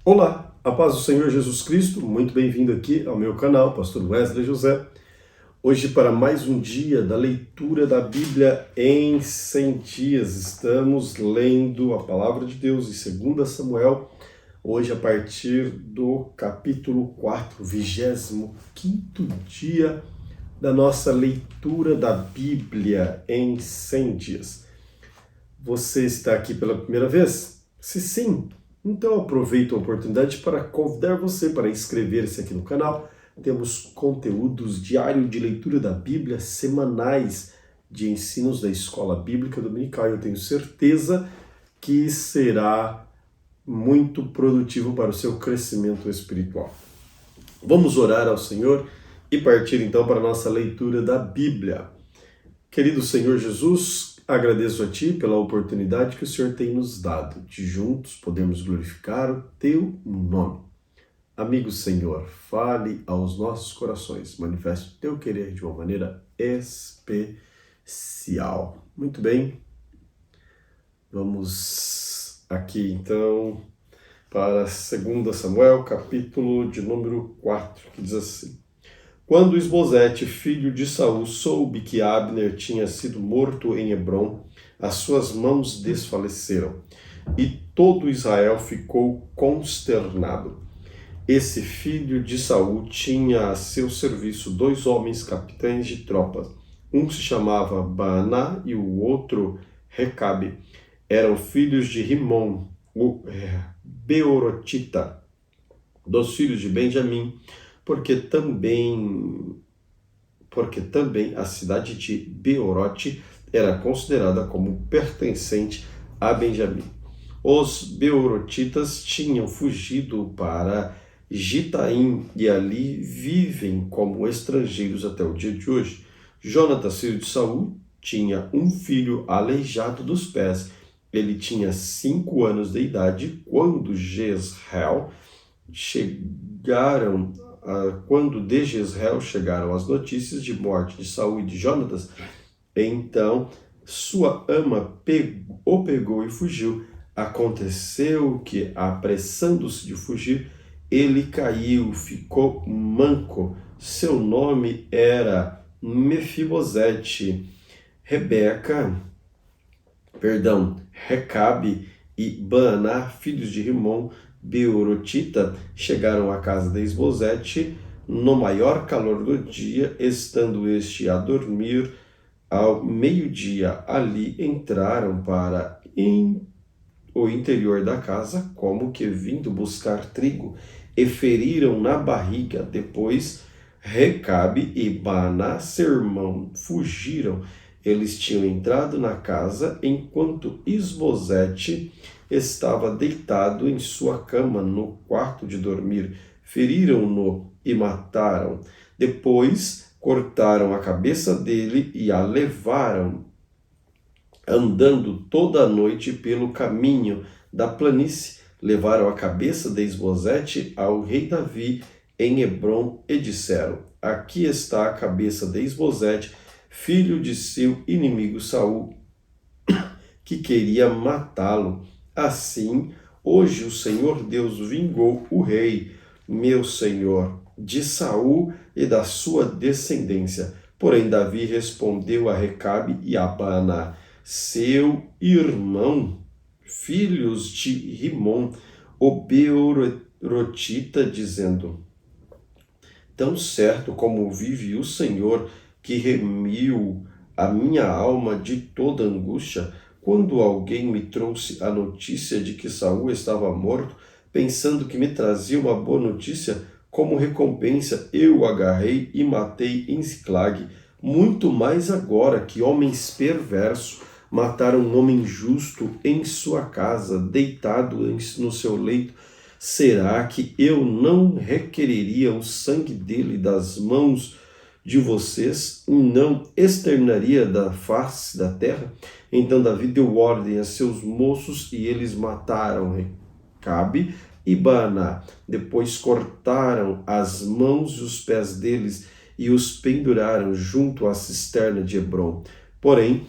Olá, a paz do Senhor Jesus Cristo, muito bem-vindo aqui ao meu canal, Pastor Wesley José. Hoje para mais um dia da leitura da Bíblia em 100 dias. Estamos lendo a Palavra de Deus em 2 Samuel, hoje a partir do capítulo 4, 25º dia da nossa leitura da Bíblia em 100 dias. Você está aqui pela primeira vez? Se sim, então aproveito a oportunidade para convidar você para inscrever-se aqui no canal. Temos conteúdos diários de leitura da Bíblia, semanais de ensinos da Escola Bíblica Dominical. Eu tenho certeza que será muito produtivo para o seu crescimento espiritual. Vamos orar ao Senhor e partir então para a nossa leitura da Bíblia. Querido Senhor Jesus, agradeço a Ti pela oportunidade que o Senhor tem nos dado de juntos podermos glorificar o Teu nome. Amigo Senhor, fale aos nossos corações, manifeste o Teu querer de uma maneira especial. Muito bem, vamos aqui então para 2 Samuel, capítulo de número 4, que diz assim: Quando Isbosete, filho de Saul, soube que Abner tinha sido morto em Hebrom, as suas mãos desfaleceram, e todo Israel ficou consternado. Esse filho de Saul tinha a seu serviço 2 homens capitães de tropas. Um se chamava Baaná e o outro Recabe. Eram filhos de Rimom, o Beorotita, dos filhos de Benjamim, porque também a cidade de Beorote era considerada como pertencente a Benjamim. Os Beorotitas tinham fugido para Gitaim e ali vivem como estrangeiros até o dia de hoje. Jonatas, filho de Saul, tinha um filho aleijado dos pés. Ele tinha 5 anos de idade quando de Jezreel chegaram as notícias de morte de Saul e de Jonatas, então sua ama o pegou e fugiu. Aconteceu que, apressando-se de fugir, ele caiu, ficou manco. Seu nome era Mefibosete. Recabe e Baaná, filhos de Rimom, Beorotita, chegaram à casa de Isbosete no maior calor do dia, estando este a dormir ao meio-dia. Ali entraram para o interior da casa, como que vindo buscar trigo, e feriram na barriga. Depois Recabe e Baaná, seu irmão, fugiram. Eles tinham entrado na casa enquanto Isbosete estava deitado em sua cama no quarto de dormir. Feriram-no e mataram. Depois cortaram a cabeça dele e a levaram, andando toda a noite pelo caminho da planície. Levaram a cabeça de Isbosete ao rei Davi em Hebrom e disseram: Aqui está a cabeça de Isbosete, filho de seu inimigo Saul, que queria matá-lo. Assim, hoje o Senhor Deus vingou o rei, meu senhor, de Saul e da sua descendência. Porém, Davi respondeu a Recabe e a Baaná, seu irmão, filhos de Rimom, o Beorotita, dizendo: Tão certo como vive o Senhor, que remiu a minha alma de toda angústia, quando alguém me trouxe a notícia de que Saul estava morto, pensando que me trazia uma boa notícia, como recompensa eu o agarrei e matei em Ziclag. Muito mais agora que homens perversos mataram um homem justo em sua casa, deitado no seu leito. Será que eu não requereria o sangue dele das mãos de vocês e não externaria da face da terra? Então Davi deu ordem a seus moços e eles mataram Recabe e Baaná. Depois cortaram as mãos e os pés deles e os penduraram junto à cisterna de Hebrom. Porém,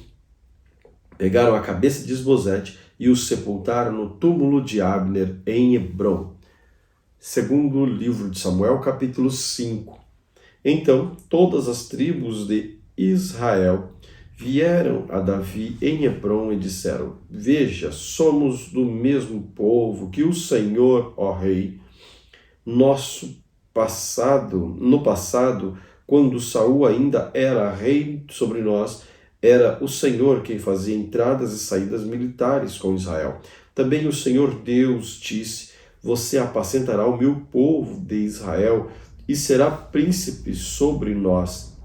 pegaram a cabeça de Isbosete e o sepultaram no túmulo de Abner em Hebrom. Segundo livro de Samuel, capítulo 5. Então todas as tribos de Israel vieram a Davi em Hebrom e disseram: Veja, somos do mesmo povo que o Senhor, ó rei, no passado, quando Saul ainda era rei sobre nós, era o Senhor quem fazia entradas e saídas militares com Israel. Também o Senhor Deus disse: Você apacentará o meu povo de Israel e será príncipe sobre nós.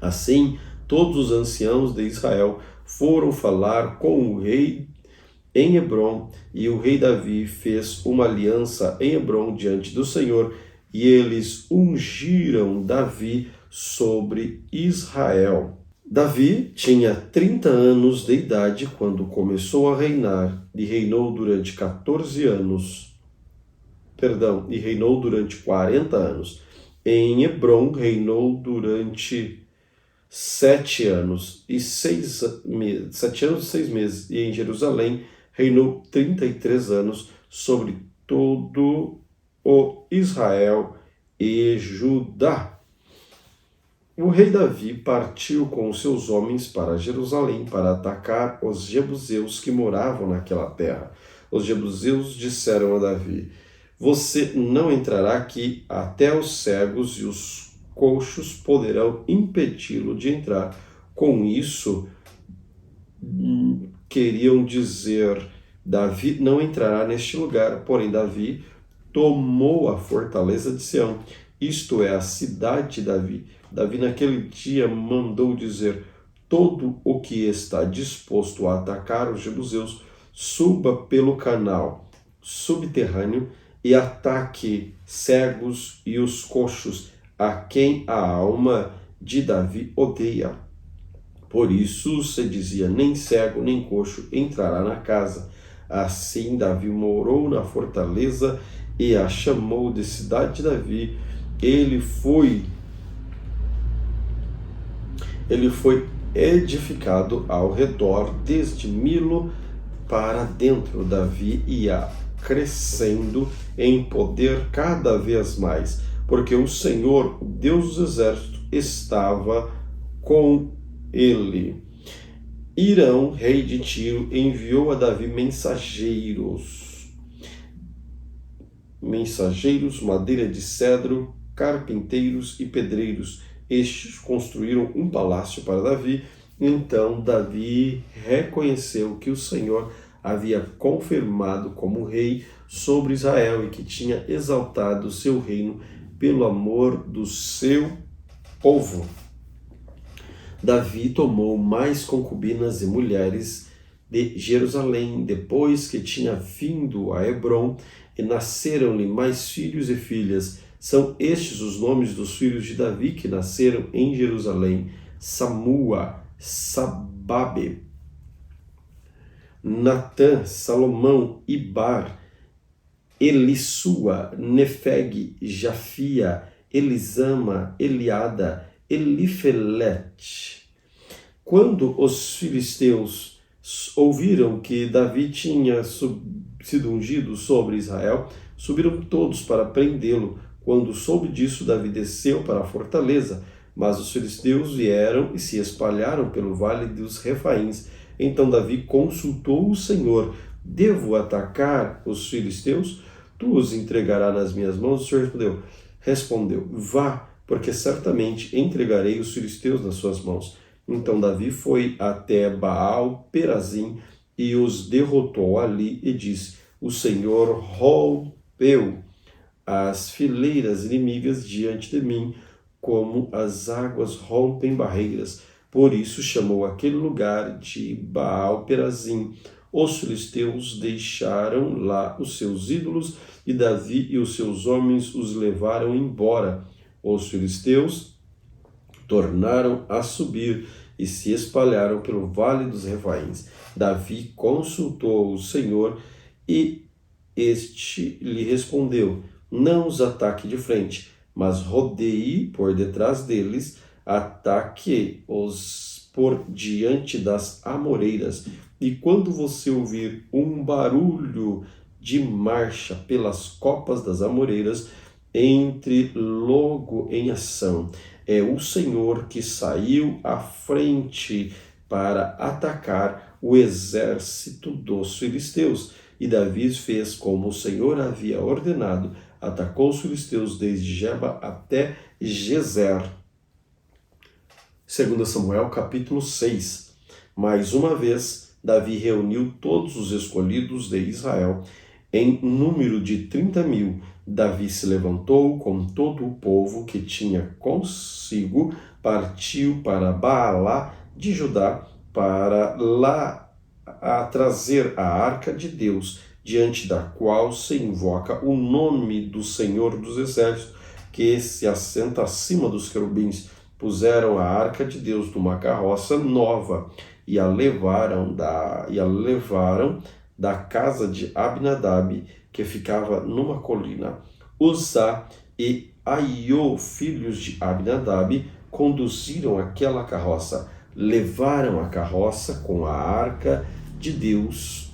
Assim, todos os anciãos de Israel foram falar com o rei em Hebrom, e o rei Davi fez uma aliança em Hebrom diante do Senhor, e eles ungiram Davi sobre Israel. Davi tinha 30 anos de idade quando começou a reinar, e reinou durante 14 anos. E reinou durante 40 anos. Em Hebrom reinou durante 7 anos e 6 meses, 7 anos e 6 meses, e em Jerusalém reinou 33 anos sobre todo o Israel e Judá. O rei Davi partiu com os seus homens para Jerusalém para atacar os jebuseus que moravam naquela terra. Os jebuseus disseram a Davi: Você não entrará aqui, até os cegos e os coxos poderão impedi-lo de entrar. Com isso, queriam dizer: Davi não entrará neste lugar. Porém, Davi tomou a fortaleza de Sião, isto é, a cidade de Davi. Davi naquele dia mandou dizer: todo o que está disposto a atacar os jebuseus, suba pelo canal subterrâneo e ataque cegos e os coxos, a quem a alma de Davi odeia. Por isso se dizia: nem cego nem coxo entrará na casa. Assim Davi morou na fortaleza e a chamou de cidade de Davi. Ele foi edificado ao redor desde Milo para dentro. Davi ia crescendo em poder cada vez mais, porque o Senhor, o Deus dos exércitos, estava com ele. Irão, rei de Tiro, enviou a Davi mensageiros, madeira de cedro, carpinteiros e pedreiros. Estes construíram um palácio para Davi. Então Davi reconheceu que o Senhor havia confirmado como rei sobre Israel e que tinha exaltado o seu reino pelo amor do seu povo. Davi tomou mais concubinas e mulheres de Jerusalém, depois que tinha vindo a Hebrom, e nasceram-lhe mais filhos e filhas. São estes os nomes dos filhos de Davi que nasceram em Jerusalém: Samua, Sababe, Natã, Salomão, Ibar, Elissua, Nefeg, Jafia, Elisama, Eliada, Elifelete. Quando os filisteus ouviram que Davi tinha sido ungido sobre Israel, subiram todos para prendê-lo. Quando soube disso, Davi desceu para a fortaleza, mas os filisteus vieram e se espalharam pelo vale dos Refaíns. Então Davi consultou o Senhor: devo atacar os filisteus? Tu os entregarás nas minhas mãos? O Senhor respondeu: vá, porque certamente entregarei os filisteus nas suas mãos. Então Davi foi até Baal-Perazim e os derrotou ali e disse: o Senhor rompeu as fileiras inimigas diante de mim, como as águas rompem barreiras. Por isso chamou aquele lugar de Baal-Perazim. Os filisteus deixaram lá os seus ídolos e Davi e os seus homens os levaram embora. Os filisteus tornaram a subir e se espalharam pelo vale dos Refaíns. Davi consultou o Senhor e este lhe respondeu: não os ataque de frente, mas rodeie por detrás deles, ataque-os por diante das amoreiras. E quando você ouvir um barulho de marcha pelas copas das amoreiras, entre logo em ação. É o Senhor que saiu à frente para atacar o exército dos filisteus. E Davi fez como o Senhor havia ordenado, atacou os filisteus desde Geba até Gezer. 2 Samuel capítulo 6. Mais uma vez, Davi reuniu todos os escolhidos de Israel, em número de 30.000. Davi se levantou com todo o povo que tinha consigo, partiu para Baalá de Judá, para lá a trazer a arca de Deus, diante da qual se invoca o nome do Senhor dos Exércitos, que se assenta acima dos querubins. Puseram a arca de Deus numa carroça nova e a levaram da casa de Abinadab, que ficava numa colina. Uzá e Aiô, filhos de Abinadab, conduziram aquela carroça. Levaram a carroça com a arca de Deus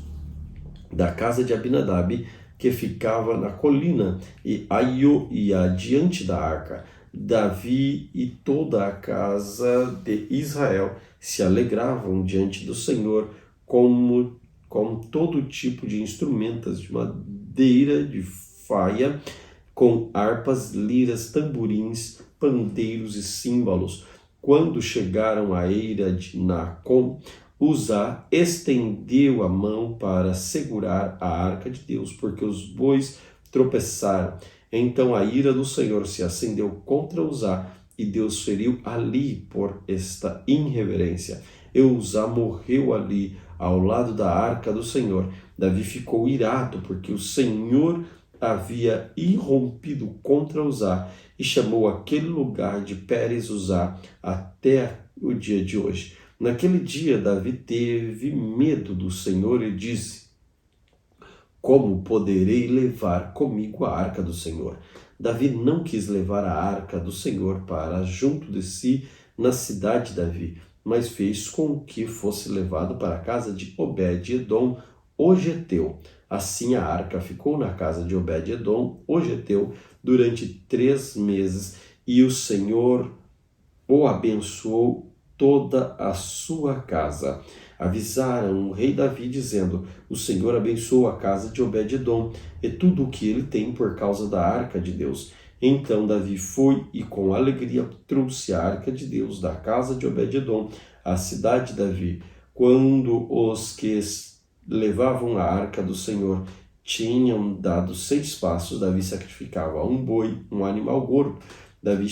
da casa de Abinadab, que ficava na colina, e Aiô ia adiante da arca. Davi e toda a casa de Israel se alegravam diante do Senhor com todo tipo de instrumentos de madeira, de faia, com harpas, liras, tamborins, pandeiros e símbolos. Quando chegaram à eira de Nacon, Uzá estendeu a mão para segurar a arca de Deus, porque os bois tropeçaram. Então a ira do Senhor se acendeu contra Uzá, e Deus feriu ali por esta irreverência. E Uzá morreu ali, ao lado da arca do Senhor. Davi ficou irado, porque o Senhor havia irrompido contra Uzá, e chamou aquele lugar de Pérez Uzá até o dia de hoje. Naquele dia, Davi teve medo do Senhor e disse: como poderei levar comigo a arca do Senhor? Davi não quis levar a arca do Senhor para junto de si na cidade de Davi, mas fez com que fosse levado para a casa de Obed-edom, o geteu. Assim a arca ficou na casa de Obed-edom, o geteu, durante 3 meses, e o Senhor o abençoou toda a sua casa. Avisaram o rei Davi, dizendo: o Senhor abençoou a casa de Obed-edom e tudo o que ele tem por causa da arca de Deus. Então Davi foi e com alegria trouxe a arca de Deus da casa de Obed-edom à cidade de Davi. Quando os que levavam a arca do Senhor tinham dado 6 passos, Davi sacrificava um boi, um animal gordo. Davi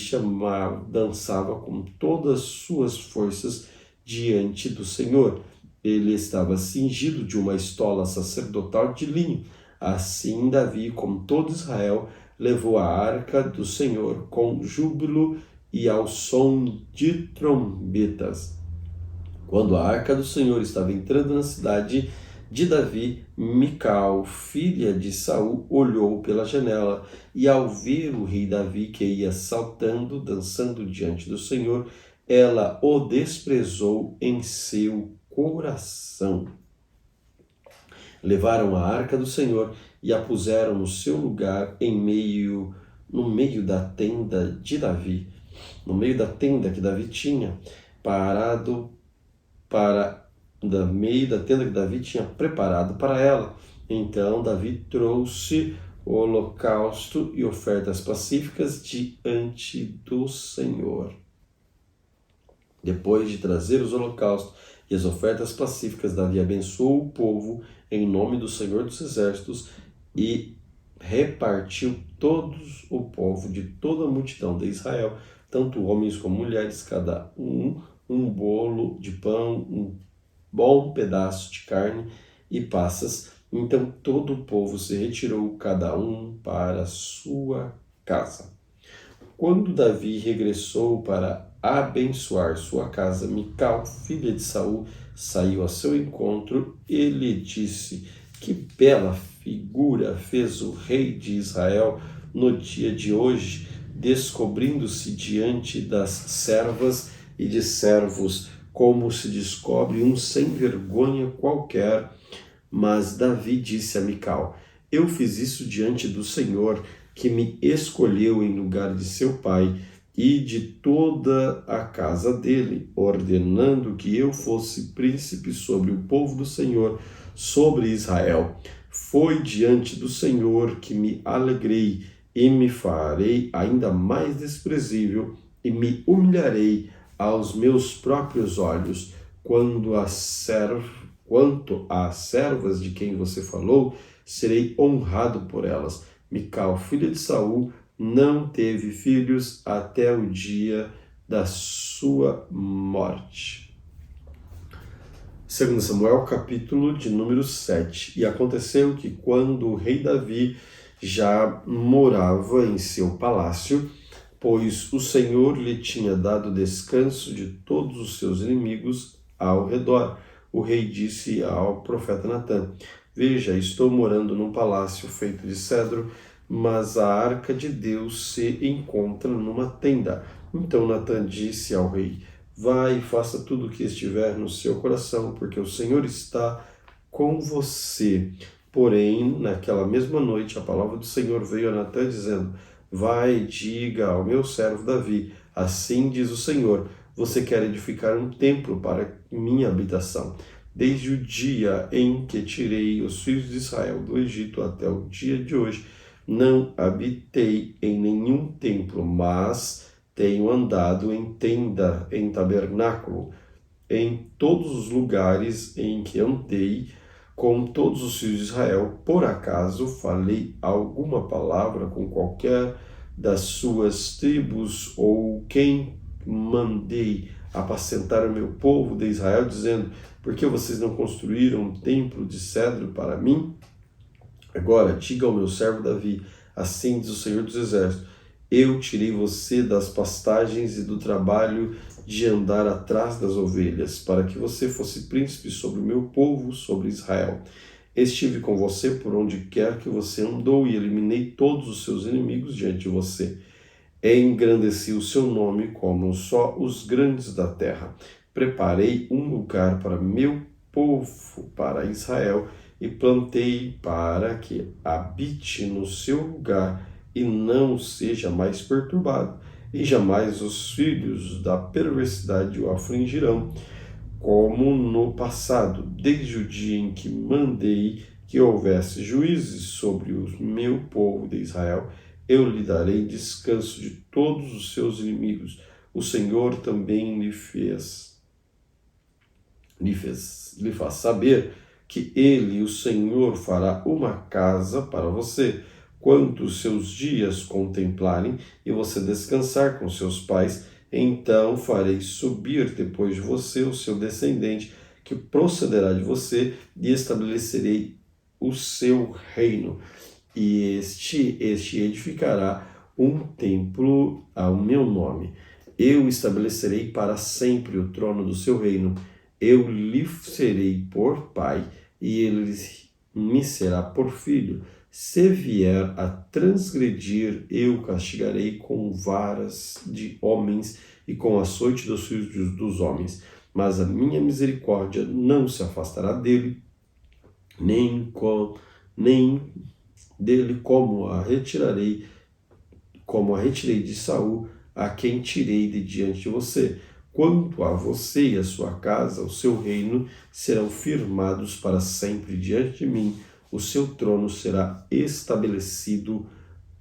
dançava com todas as suas forças diante do Senhor. Ele estava cingido de uma estola sacerdotal de linho. Assim Davi, com todo Israel, levou a arca do Senhor com júbilo e ao som de trombetas. Quando a arca do Senhor estava entrando na cidade de Davi, Mical, filha de Saul, olhou pela janela, e ao ver o rei Davi que ia saltando, dançando diante do Senhor, ela o desprezou em seu coração. Levaram a arca do Senhor e a puseram no seu lugar no meio da tenda de Davi, no meio da tenda que Davi tinha meio da tenda que Davi tinha preparado para ela. Então Davi trouxe o holocausto e ofertas pacíficas diante do Senhor. Depois de trazer os holocaustos e as ofertas pacíficas, Davi abençoou o povo em nome do Senhor dos Exércitos e repartiu todos o povo de toda a multidão de Israel, tanto homens como mulheres, cada um bolo de pão, um bom pedaço de carne e passas. Então todo o povo se retirou, cada um para sua casa. Quando Davi regressou para abençoar sua casa, Mical, filha de Saul, saiu a seu encontro e lhe disse: que bela figura fez o rei de Israel no dia de hoje, descobrindo-se diante das servas e de servos, como se descobre um sem vergonha qualquer. Mas Davi disse a Mical: Eu fiz isso diante do Senhor, que me escolheu em lugar de seu pai e de toda a casa dele, ordenando que eu fosse príncipe sobre o povo do Senhor, sobre Israel. Foi diante do Senhor que me alegrei e me farei ainda mais desprezível e me humilharei aos meus próprios olhos. Quanto às servas de quem você falou, serei honrado por elas. Mical, filha de Saul, não teve filhos até o dia da sua morte. 2 Samuel, capítulo de número 7. E aconteceu que quando o rei Davi já morava em seu palácio, pois o Senhor lhe tinha dado descanso de todos os seus inimigos ao redor, o rei disse ao profeta Natã: Veja, estou morando num palácio feito de cedro, mas a arca de Deus se encontra numa tenda. Então Natã disse ao rei: Vai e faça tudo o que estiver no seu coração, porque o Senhor está com você. Porém, naquela mesma noite, a palavra do Senhor veio a Natã dizendo: Vai e diga ao meu servo Davi: Assim diz o Senhor, você quer edificar um templo para minha habitação. Desde o dia em que tirei os filhos de Israel do Egito até o dia de hoje, não habitei em nenhum templo, mas tenho andado em tenda, em tabernáculo, em todos os lugares em que andei com todos os filhos de Israel. Por acaso falei alguma palavra com qualquer das suas tribos, ou quem mandei apacentar o meu povo de Israel, dizendo: por que vocês não construíram um templo de cedro para mim? Agora diga ao meu servo Davi: assim diz o Senhor dos Exércitos, eu tirei você das pastagens e do trabalho de andar atrás das ovelhas, para que você fosse príncipe sobre o meu povo, sobre Israel. Estive com você por onde quer que você andou e eliminei todos os seus inimigos diante de você. Engrandeci o seu nome como só os grandes da terra. Preparei um lugar para meu povo, para Israel, e plantei para que habite no seu lugar e não seja mais perturbado, e jamais os filhos da perversidade o afligirão, como no passado, desde o dia em que mandei que houvesse juízes sobre o meu povo de Israel. Eu lhe darei descanso de todos os seus inimigos. O Senhor também lhe faz saber que ele, o Senhor, fará uma casa para você. Quando os seus dias contemplarem e você descansar com seus pais, então farei subir depois de você o seu descendente, que procederá de você, e estabelecerei o seu reino. E este edificará um templo ao meu nome. Eu estabelecerei para sempre o trono do seu reino. Eu lhe serei por pai, e ele me será por filho. Se vier a transgredir, eu castigarei com varas de homens e com açoite dos filhos dos homens. Mas a minha misericórdia não se afastará dele, nem dele, como a retirei de Saul, a quem tirei de diante de você. Quanto a você e a sua casa, o seu reino serão firmados para sempre diante de mim. O seu trono será estabelecido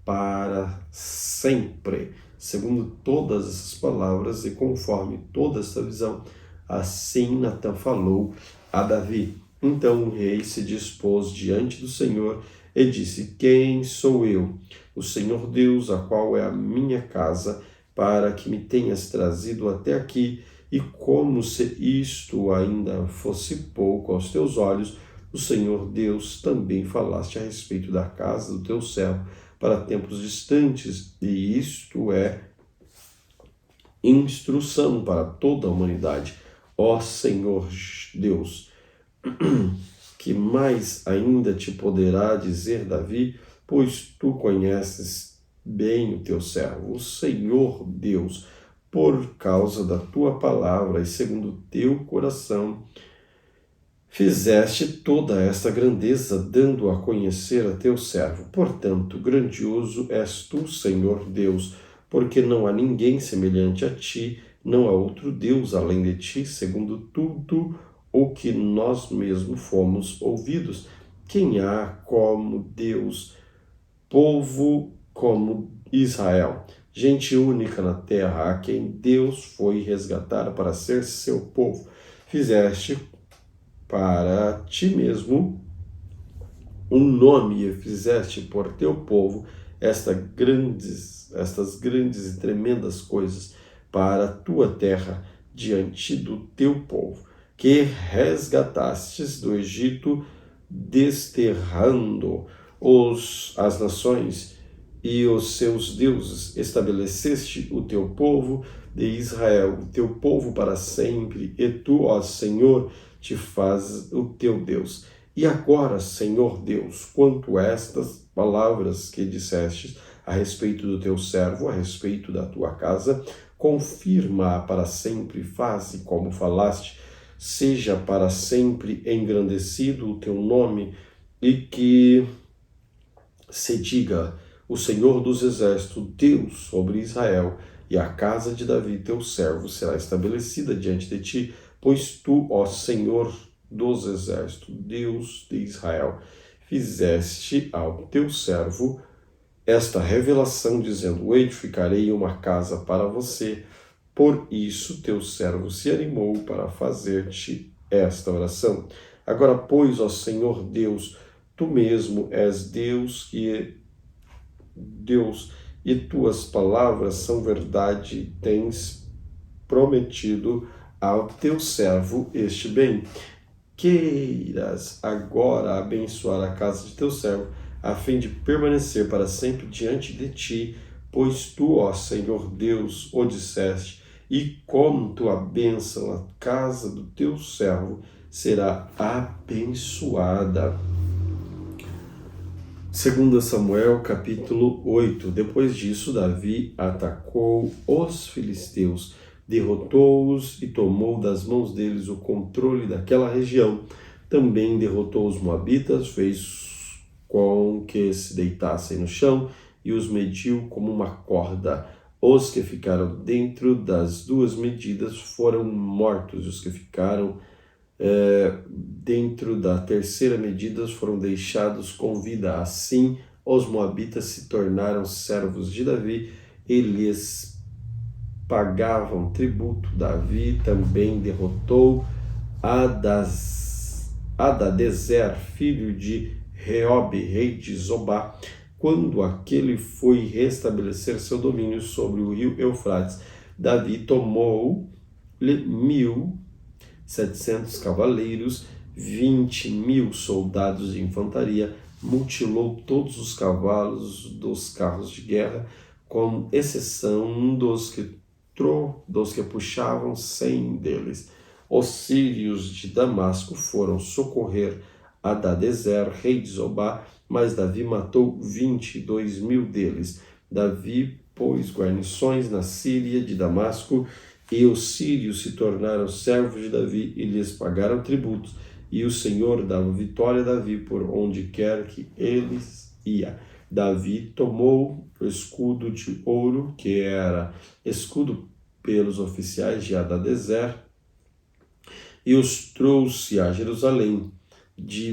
para sempre. Segundo todas essas palavras e conforme toda esta visão, assim Natã falou a Davi. Então o rei se dispôs diante do Senhor e disse: Quem sou eu? O Senhor Deus, a qual é a minha casa, para que me tenhas trazido até aqui, e como se isto ainda fosse pouco aos teus olhos, o Senhor Deus também falaste a respeito da casa do teu servo para tempos distantes, e isto é instrução para toda a humanidade. Ó Senhor Deus, que mais ainda te poderá dizer Davi, pois tu conheces bem o teu servo, o Senhor Deus, por causa da tua palavra e segundo o teu coração, Fizeste toda esta grandeza, dando a conhecer a teu servo. Portanto, grandioso és tu, Senhor Deus, porque não há ninguém semelhante a ti, não há outro Deus além de ti, segundo tudo o que nós mesmos fomos ouvidos. Quem há como Deus, povo como Israel, gente única na terra, a quem Deus foi resgatar para ser seu povo? Fizeste para ti mesmo um nome e fizeste por teu povo estas grandes e tremendas coisas para a tua terra diante do teu povo, que resgatastes do Egito, desterrando as nações e os seus deuses, estabeleceste o teu povo de Israel, o teu povo para sempre, e tu, ó Senhor, te fazes o teu Deus. E agora, Senhor Deus, quanto a estas palavras que disseste a respeito do teu servo, a respeito da tua casa, confirma para sempre, faze como falaste, seja para sempre engrandecido o teu nome, e que se diga: o Senhor dos Exércitos, Deus sobre Israel, e a casa de Davi, teu servo, será estabelecida diante de ti, pois tu, ó Senhor dos Exércitos, Deus de Israel, fizeste ao teu servo esta revelação, dizendo: edificarei uma casa para você. Por isso teu servo se animou para fazer-te esta oração. Agora, pois, ó Senhor Deus, tu mesmo és Deus e tuas palavras são verdade, e tens prometido ao teu servo este bem. Queiras agora abençoar a casa de teu servo, a fim de permanecer para sempre diante de ti, pois tu, ó Senhor Deus, o disseste, e como tua bênção a casa do teu servo será abençoada. 2 Samuel capítulo 8. Depois disso, Davi atacou os filisteus, derrotou-os e tomou das mãos deles o controle daquela região. Também derrotou os moabitas, fez com que se deitassem no chão e os mediu como uma corda. Os que ficaram dentro das duas medidas foram mortos, e os que ficaram dentro da terceira medida foram deixados com vida. Assim, os moabitas se tornaram servos de Davi e lhes pagavam tributo. Davi também derrotou Hadadezer, filho de Reobe, rei de Zobá, quando aquele foi restabelecer seu domínio sobre o rio Eufrates. Davi tomou-lhe 1.700 cavaleiros, 20.000 soldados de infantaria, mutilou todos os cavalos dos carros de guerra, com exceção dos que puxavam 100 deles. Os sírios de Damasco foram socorrer Hadadezer, rei de Zobá, mas Davi matou 22.000 deles. Davi pôs guarnições na Síria de Damasco, e os sírios se tornaram servos de Davi e lhes pagaram tributos, e o Senhor dava vitória a Davi por onde quer que eles ia. Davi tomou o escudo de ouro, que era escudo pelos oficiais de Hadadezer, e os trouxe a Jerusalém. De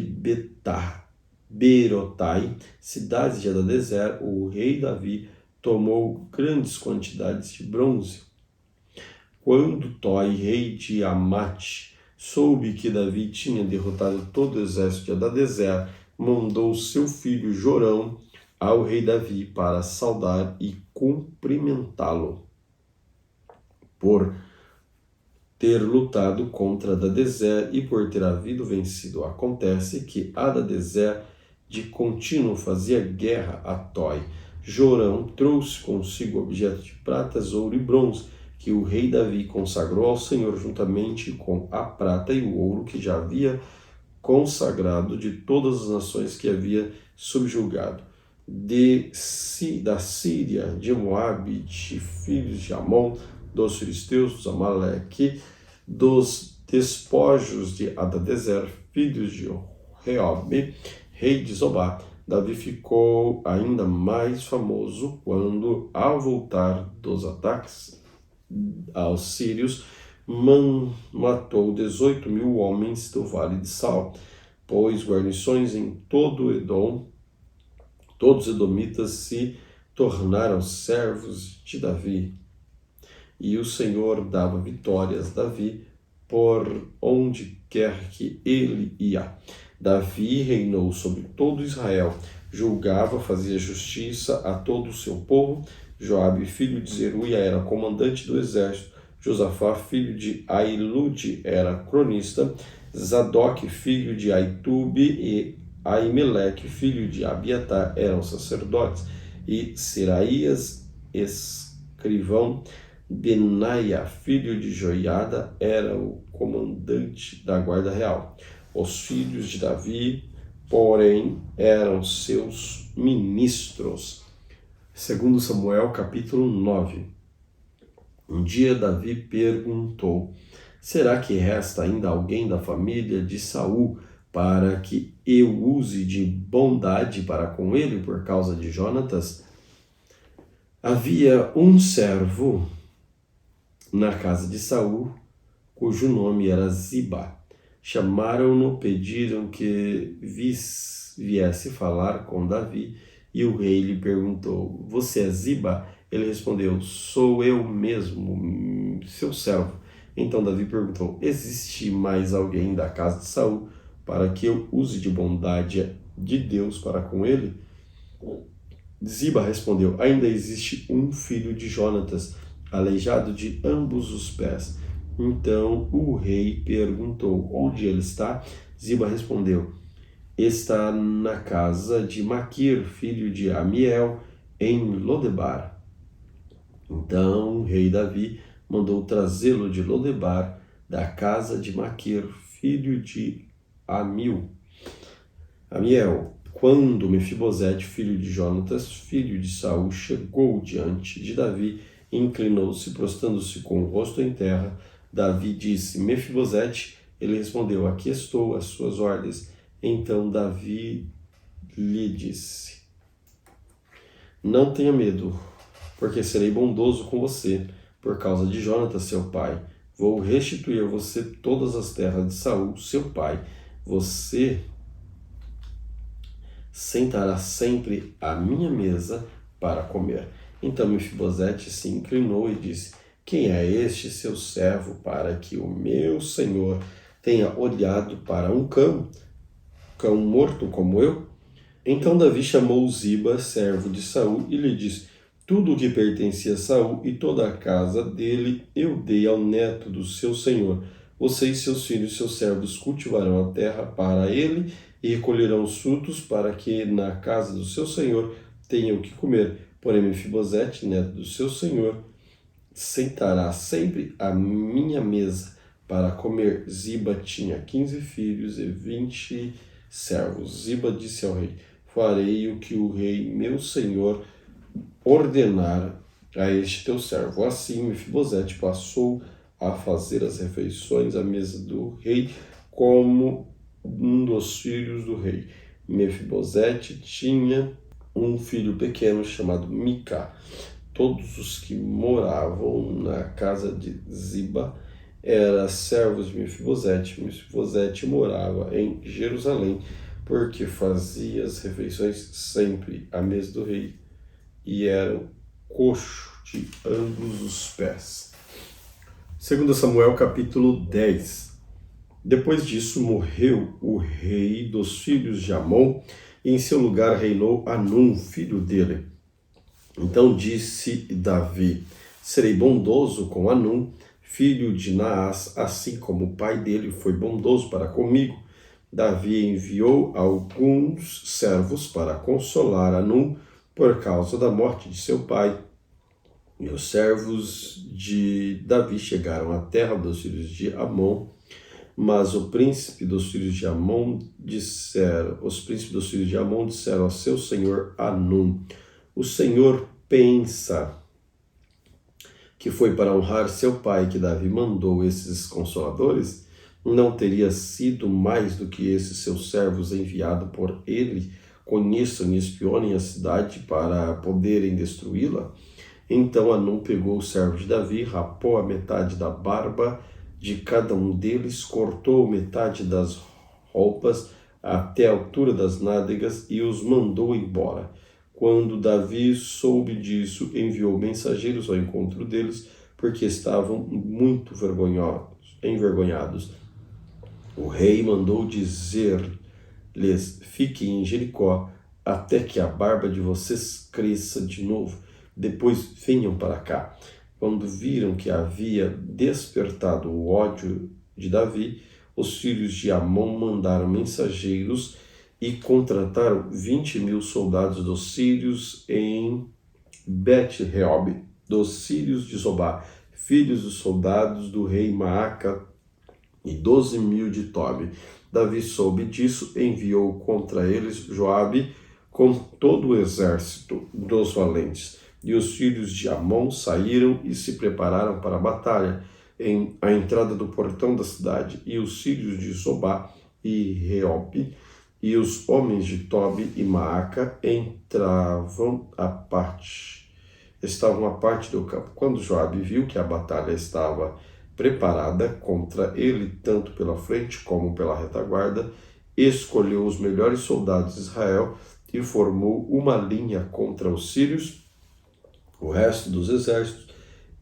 Berotai, cidades de Hadadezer, o rei Davi tomou grandes quantidades de bronze. Quando Toi, rei de Amate, soube que Davi tinha derrotado todo o exército de Hadadezer, mandou seu filho Jorão ao rei Davi para saudar e cumprimentá-lo por ter lutado contra Hadadezer e por ter havido vencido. Acontece que Hadadezer de contínuo fazia guerra a Toi. Jorão trouxe consigo objetos de pratas, ouro e bronze, que o rei Davi consagrou ao Senhor, juntamente com a prata e o ouro que já havia consagrado de todas as nações que havia subjugado. Da Síria, de Moabe, de filhos de Amon, dos filisteus, dos Amaleque, dos despojos de Hadadezer, filhos de Reob, rei de Zobá. Davi ficou ainda mais famoso quando, ao voltar dos ataques aos sírios, matou 18.000 homens do vale de Sal, pôs guarnições em todo Edom. Todos os edomitas se tornaram servos de Davi, e o Senhor dava vitórias a Davi por onde quer que ele ia. Davi reinou sobre todo Israel, julgava, fazia justiça a todo o seu povo. Joabe, filho de Zeruia, era comandante do exército. Josafá, filho de Ailude, era cronista. Zadok, filho de Aitube, e Aimeleque, filho de Abiatar, eram sacerdotes. E Seraías, escrivão. Benaia, filho de Joiada, era o comandante da guarda real. Os filhos de Davi, porém, eram seus ministros. Segundo Samuel, capítulo 9. Um dia Davi perguntou: será que resta ainda alguém da família de Saul para que eu use de bondade para com ele por causa de Jonatas? Havia um servo na casa de Saul, cujo nome era Ziba. Chamaram-no, pediram que viesse falar com Davi, e o rei lhe perguntou: você é Ziba? Ele respondeu: sou eu mesmo, seu servo. Então Davi perguntou: existe mais alguém da casa de Saul para que eu use de bondade de Deus para com ele? Ziba respondeu: ainda existe um filho de Jonatas, aleijado de ambos os pés. Então o rei perguntou: onde ele está? Ziba respondeu: está na casa de Maquir, filho de Amiel, em Lodebar. Então o rei Davi mandou trazê-lo de Lodebar, da casa de Maquir, filho de Amiel. Quando Mefibosete, filho de Jonatas, filho de Saul, chegou diante de Davi, inclinou-se, prostrando-se com o rosto em terra. Davi disse: Mefibosete. Ele respondeu: aqui estou, às suas ordens. Então Davi lhe disse: não tenha medo, porque serei bondoso com você, por causa de Jonatas, seu pai. Vou restituir a você todas as terras de Saul, seu pai. Você sentará sempre à minha mesa para comer. Então Mefibosete se inclinou e disse: quem é este seu servo para que o meu senhor tenha olhado para um cão morto como eu? Então Davi chamou Ziba, servo de Saul, e lhe disse: tudo o que pertencia a Saul e toda a casa dele eu dei ao neto do seu senhor. Você e seus filhos e seus servos cultivarão a terra para ele e recolherão os frutos para que na casa do seu senhor tenha o que comer. Porém Mefibosete, neto do seu senhor, sentará sempre à minha mesa para comer. Ziba tinha 15 filhos e 20 servos. Ziba disse ao rei: farei o que o rei meu senhor ordenar a este teu servo. Assim Mefibosete passou a fazer as refeições à mesa do rei como um dos filhos do rei. Mefibosete tinha um filho pequeno chamado Mica. Todos os que moravam na casa de Ziba eram servos de Mefibosete. Mefibosete morava em Jerusalém, porque fazia as refeições sempre à mesa do rei e era coxo de ambos os pés. 2 Samuel capítulo 10. Depois disso morreu o rei dos filhos de Amon, e em seu lugar reinou Anum, filho dele. Então disse Davi: serei bondoso com Anum, filho de Naás, assim como o pai dele foi bondoso para comigo. Davi enviou alguns servos para consolar Anum por causa da morte de seu pai. E os servos de Davi chegaram à terra dos filhos de Amon, mas os príncipes dos filhos de Amon disseram ao seu senhor Anum: o Senhor pensa que foi para honrar seu pai que Davi mandou esses consoladores? não teria sido mais do que esses seus servos enviados por ele conheçam e espionem a cidade para poderem destruí-la? Então Hanun pegou os servos de Davi, rapou a metade da barba de cada um deles, cortou metade das roupas até a altura das nádegas e os mandou embora. Quando Davi soube disso, enviou mensageiros ao encontro deles, porque estavam muito envergonhados. O rei mandou dizer-lhes: fiquem em Jericó até que a barba de vocês cresça de novo. Depois venham para cá. Quando viram que havia despertado o ódio de Davi, os filhos de Amon mandaram mensageiros e contrataram 20.000 soldados dos sírios em Bet-Reob, dos filhos de Zobá, filhos dos soldados do rei Maaca, e 12.000 de Tobi. Davi soube disso, enviou contra eles Joabe com todo o exército dos valentes. E os filhos de Amon saíram e se prepararam para a batalha à entrada do portão da cidade. E os filhos de Zobá e Reob e os homens de Tobi e Maaca estavam à parte do campo. Quando Joabe viu que a batalha estava preparada contra ele, tanto pela frente como pela retaguarda, escolheu os melhores soldados de Israel e formou uma linha contra os sírios. O resto dos exércitos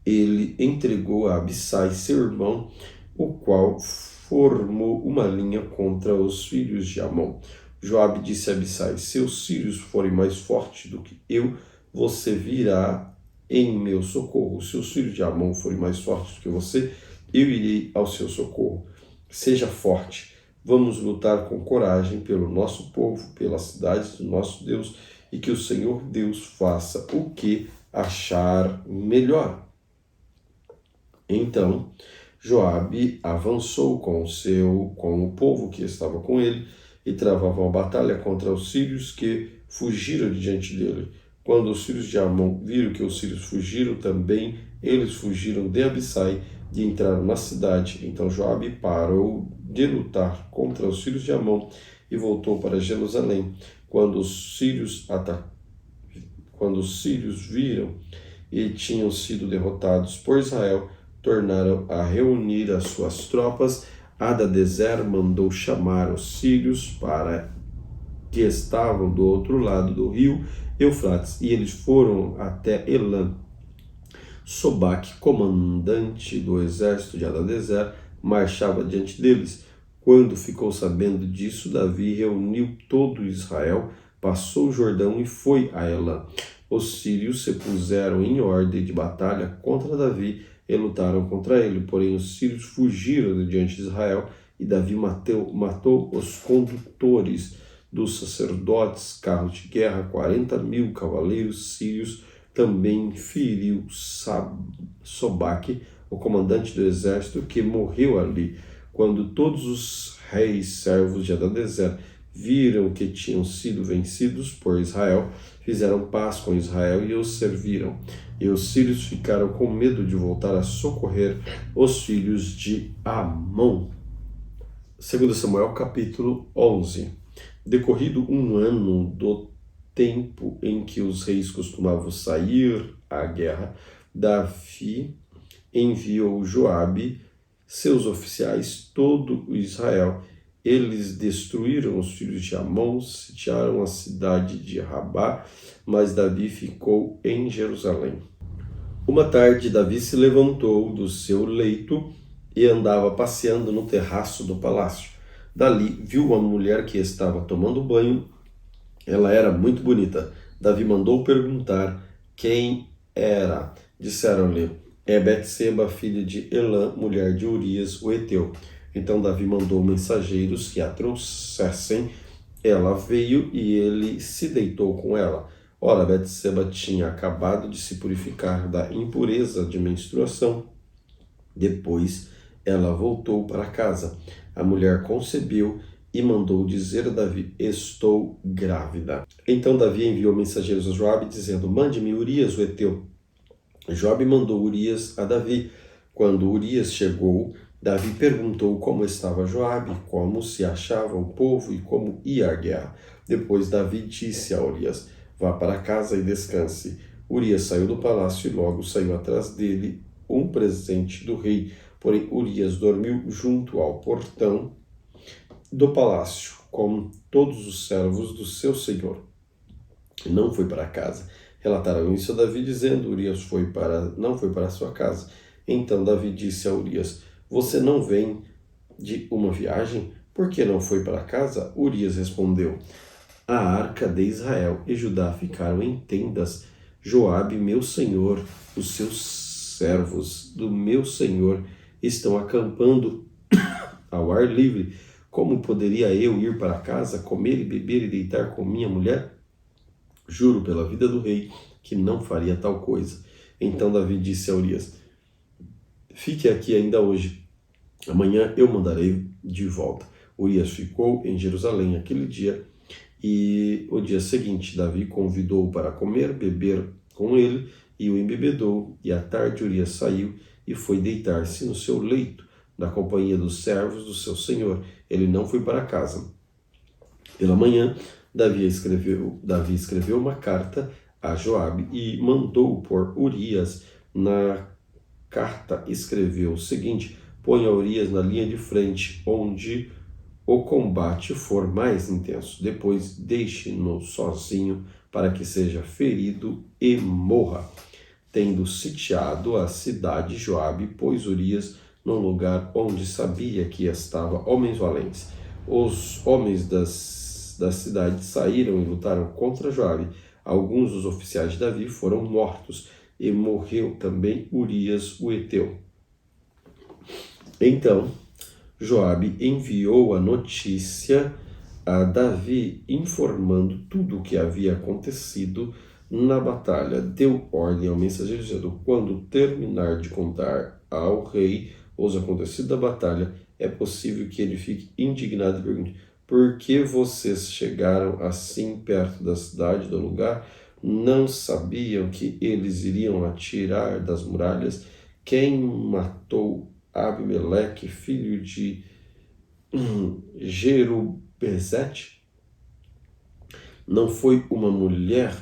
ele entregou a Abissai, seu irmão, o qual formou uma linha contra os filhos de Amon. Joabe disse a Abissai: se os sírios forem mais fortes do que eu, você virá em meu socorro. Se os filhos de Amon forem mais fortes do que você, eu irei ao seu socorro. Seja forte, vamos lutar com coragem pelo nosso povo, pelas cidades do nosso Deus, e que o Senhor Deus faça o que achar melhor. Então Joabe avançou com o povo que estava com ele e travava uma batalha contra os sírios que fugiram de diante dele. Quando os filhos de Amon viram que os sírios fugiram também, eles fugiram de Abissai e entraram na cidade. Então Joabe parou de lutar contra os filhos de Amon e voltou para Jerusalém. Quando os sírios viram e tinham sido derrotados por Israel, tornaram a reunir as suas tropas. Hadadezer mandou chamar os sírios para que estavam do outro lado do rio Eufrates, e eles foram até Elam. Sobaque, comandante do exército de Hadadezer, marchava diante deles. Quando ficou sabendo disso, Davi reuniu todo Israel, passou o Jordão e foi a Elam. Os sírios se puseram em ordem de batalha contra Davi e lutaram contra ele. Porém, os sírios fugiram de diante de Israel e Davi matou os condutores dos sacerdotes, carros de guerra, 40.000 cavaleiros sírios. Também feriu Sobaque, o comandante do exército, que morreu ali. Quando todos os reis servos de Hadadezer viram que tinham sido vencidos por Israel, fizeram paz com Israel e os serviram. E os sírios ficaram com medo de voltar a socorrer os filhos de Amon. 2 Samuel capítulo 11. Decorrido um ano do tempo em que os reis costumavam sair à guerra, Davi enviou Joabe, seus oficiais, todo o Israel. Eles destruíram os filhos de Amon, sitiaram a cidade de Rabá, mas Davi ficou em Jerusalém. Uma tarde, Davi se levantou do seu leito e andava passeando no terraço do palácio. Dali, viu uma mulher que estava tomando banho. Ela era muito bonita. Davi mandou perguntar quem era. Disseram-lhe: é Betseba, filha de Elã, mulher de Urias, o heteu. Então Davi mandou mensageiros que a trouxessem. Ela veio e ele se deitou com ela. Ora, Betseba tinha acabado de se purificar da impureza de menstruação. Depois ela voltou para casa. A mulher concebeu e mandou dizer a Davi: estou grávida. Então Davi enviou mensageiros a Joabe, dizendo: mande-me Urias, o heteu. Joabe mandou Urias a Davi. Quando Urias chegou, Davi perguntou como estava Joabe, como se achava o povo e como ia a guerra. Depois Davi disse a Urias: vá para casa e descanse. Urias saiu do palácio e logo saiu atrás dele um presente do rei. Porém, Urias dormiu junto ao portão do palácio, com todos os servos do seu senhor. E não foi para casa. Relataram isso a Davi, dizendo: Urias não foi para sua casa. Então Davi disse a Urias: você não vem de uma viagem? Por que não foi para casa? Urias respondeu: a arca de Israel e Judá ficaram em tendas. Joabe, meu senhor, os seus servos do meu senhor estão acampando ao ar livre. Como poderia eu ir para casa, comer e beber e deitar com minha mulher? Juro pela vida do rei que não faria tal coisa. Então Davi disse a Urias: fique aqui ainda hoje. Amanhã eu mandarei de volta. Urias ficou em Jerusalém aquele dia e o dia seguinte Davi convidou-o para comer, beber com ele e o embebedou. E à tarde Urias saiu e foi deitar-se no seu leito, na companhia dos servos do seu senhor. Ele não foi para casa. Pela manhã, Davi escreveu uma carta a Joabe e mandou por Urias. Na carta escreveu o seguinte: ponha Urias na linha de frente, onde o combate for mais intenso. Depois deixe-no sozinho para que seja ferido e morra. Tendo sitiado a cidade, Joabe pôs Urias num lugar onde sabia que estava homens valentes. Os homens da cidade saíram e lutaram contra Joabe. Alguns dos oficiais de Davi foram mortos e morreu também Urias o heteu. Então Joabe enviou a notícia a Davi, informando tudo o que havia acontecido na batalha. Deu ordem ao mensageiro, dizendo: quando terminar de contar ao rei os acontecidos da batalha, é possível que ele fique indignado e pergunte: por que vocês chegaram assim perto da cidade, do lugar? Não sabiam que eles iriam atirar das muralhas? Quem matou Abimeleque, filho de Jerubezete? Não foi uma mulher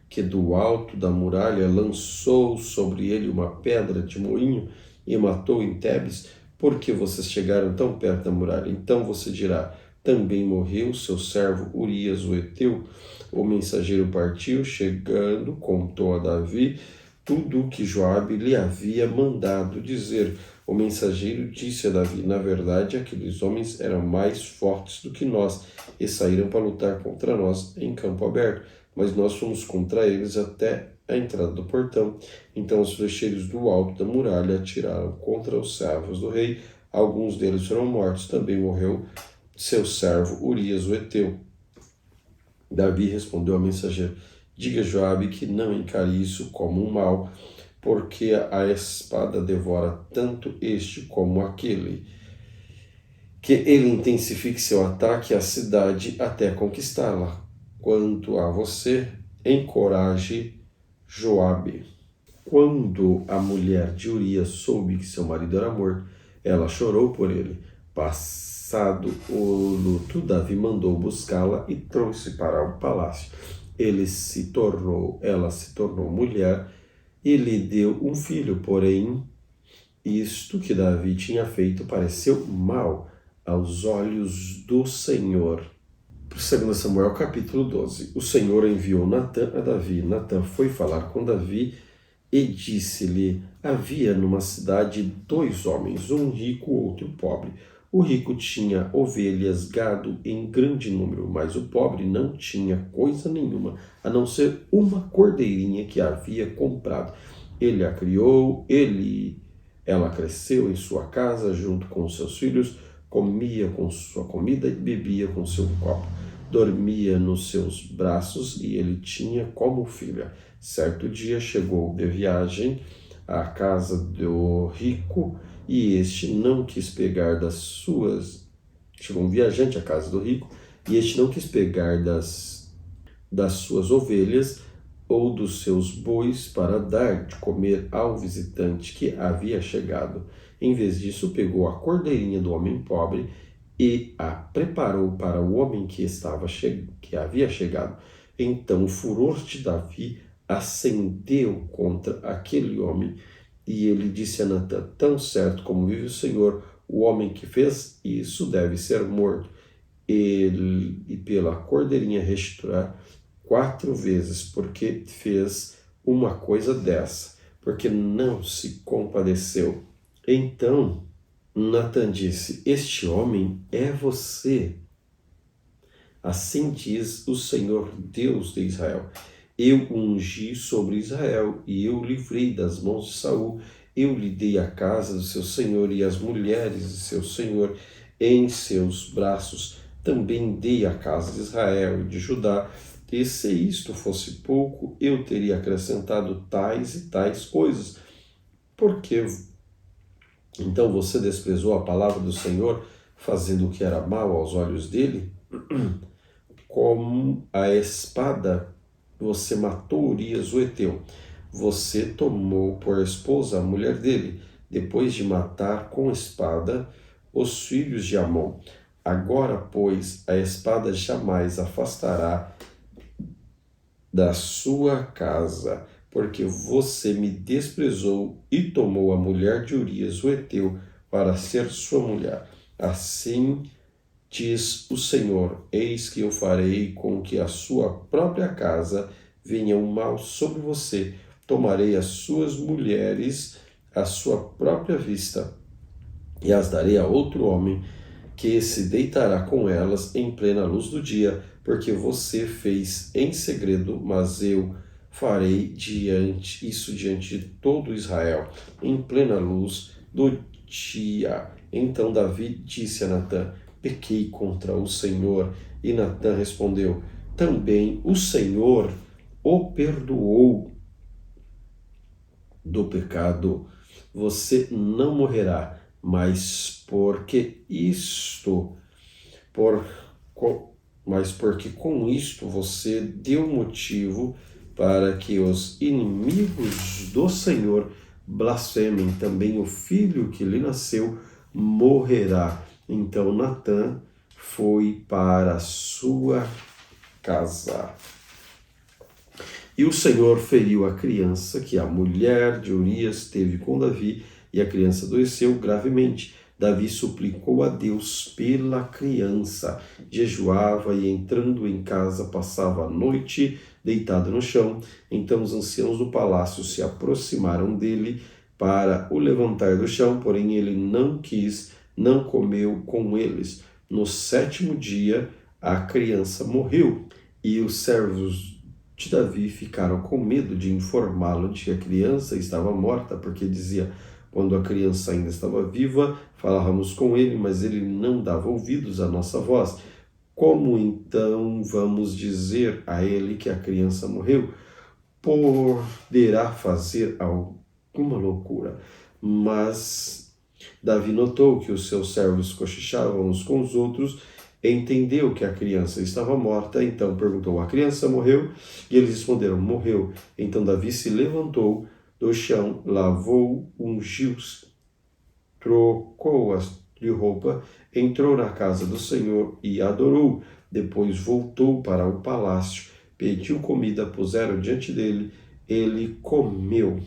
que do alto da muralha lançou sobre ele uma pedra de moinho e matou em Tebes? Porque vocês chegaram tão perto da muralha? Então você dirá: também morreu seu servo Urias o heteu. O mensageiro partiu, chegando, contou a Davi tudo o que Joabe lhe havia mandado dizer. O mensageiro disse a Davi: na verdade, aqueles homens eram mais fortes do que nós e saíram para lutar contra nós em campo aberto, mas nós fomos contra eles até a entrada do portão. Então os flecheiros do alto da muralha atiraram contra os servos do rei. Alguns deles foram mortos. Também morreu seu servo Urias o heteu. Davi respondeu ao mensageiro: diga a Joabe que não encare isso como um mal, porque a espada devora tanto este como aquele. Que ele intensifique seu ataque à cidade até conquistá-la. Quanto a você, encoraje Joabe. Quando a mulher de Urias soube que seu marido era morto, ela chorou por ele. Passado o luto, Davi mandou buscá-la e trouxe para o palácio. Ela se tornou mulher e lhe deu um filho, porém isto que Davi tinha feito pareceu mal aos olhos do Senhor. 2 Samuel capítulo 12. O Senhor enviou Natã a Davi. Natã foi falar com Davi e disse-lhe: havia numa cidade 2 homens, um rico, outro pobre. O rico tinha ovelhas, gado em grande número, mas o pobre não tinha coisa nenhuma, a não ser uma cordeirinha que havia comprado. Ele a criou, ela cresceu em sua casa junto com seus filhos, comia com sua comida e bebia com seu copo. Dormia nos seus braços e ele tinha como filha. Certo dia chegou de viagem à casa do rico e este não quis pegar das suas... Chegou um viajante à casa do rico e este não quis pegar das suas ovelhas ou dos seus bois para dar de comer ao visitante que havia chegado. Em vez disso, pegou a cordeirinha do homem pobre e a preparou para o homem que havia chegado. Então o furor de Davi acendeu contra aquele homem, e ele disse a Natã: tão certo como vive o Senhor, o homem que fez isso deve ser morto. E pela cordeirinha restituirá 4 vezes, porque fez uma coisa dessa, porque não se compadeceu. Então Natã disse: este homem é você. Assim diz o Senhor Deus de Israel: eu ungi sobre Israel e eu livrei das mãos de Saul. Eu lhe dei a casa do seu senhor e as mulheres de seu senhor em seus braços. Também dei a casa de Israel e de Judá. E se isto fosse pouco, eu teria acrescentado tais e tais coisas. Porque então você desprezou a palavra do Senhor, fazendo o que era mal aos olhos dele? Como a espada você matou Urias o heteu. Você tomou por esposa a mulher dele, depois de matar com espada os filhos de Amon. Agora, pois, a espada jamais afastará da sua casa, porque você me desprezou e tomou a mulher de Urias o heteu para ser sua mulher. Assim diz o Senhor: eis que eu farei com que a sua própria casa venha o mal sobre você. Tomarei as suas mulheres à sua própria vista e as darei a outro homem, que se deitará com elas em plena luz do dia, porque você fez em segredo, mas eu farei isso diante de todo Israel, em plena luz do dia. Então Davi disse a Natã: pequei contra o Senhor. E Natã respondeu: também o Senhor o perdoou do pecado. Você não morrerá, mas porque com isto você deu motivo para que os inimigos do Senhor blasfemem. Também o filho que lhe nasceu morrerá. Então Natã foi para a sua casa. E o Senhor feriu a criança que a mulher de Urias teve com Davi, e a criança adoeceu gravemente. Davi suplicou a Deus pela criança, jejuava e, entrando em casa, passava a noite deitado no chão. Então os anciãos do palácio se aproximaram dele para o levantar do chão, porém ele não quis, não comeu com eles. No 7º dia, a criança morreu, e os servos de Davi ficaram com medo de informá-lo de que a criança estava morta, porque dizia: quando a criança ainda estava viva, falávamos com ele, mas ele não dava ouvidos à nossa voz. Como então vamos dizer a ele que a criança morreu? Poderá fazer alguma loucura. Mas Davi notou que os seus servos cochichavam uns com os outros, entendeu que a criança estava morta, então perguntou: a criança morreu? E eles responderam: morreu. Então Davi se levantou do chão, lavou, ungiu-se, trocou-as de roupa, entrou na casa do Senhor e adorou. Depois voltou para o palácio, pediu comida, puseram diante dele, ele comeu.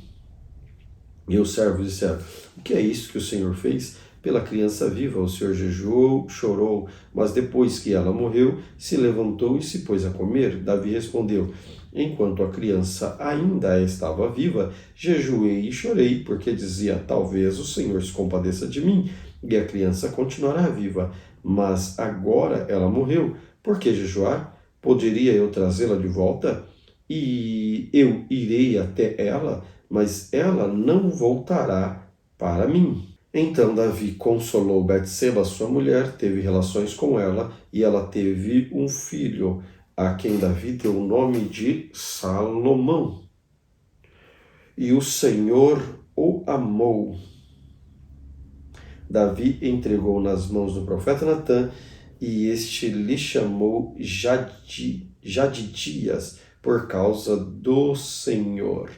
E os servos disseram: o que é isso que o Senhor fez? Pela criança viva o Senhor jejuou, chorou, mas depois que ela morreu, se levantou e se pôs a comer. Davi respondeu: enquanto a criança ainda estava viva, jejuei e chorei, porque dizia: talvez o Senhor se compadeça de mim, e a criança continuará viva. Mas agora ela morreu, por que jejuar? Poderia eu trazê-la de volta? E eu irei até ela, mas ela não voltará para mim. Então Davi consolou Betseba, sua mulher, teve relações com ela, e ela teve um filho, a quem Davi deu o nome de Salomão. E o Senhor o amou. Davi entregou nas mãos do profeta Natã, e este lhe chamou Jadidias, por causa do Senhor.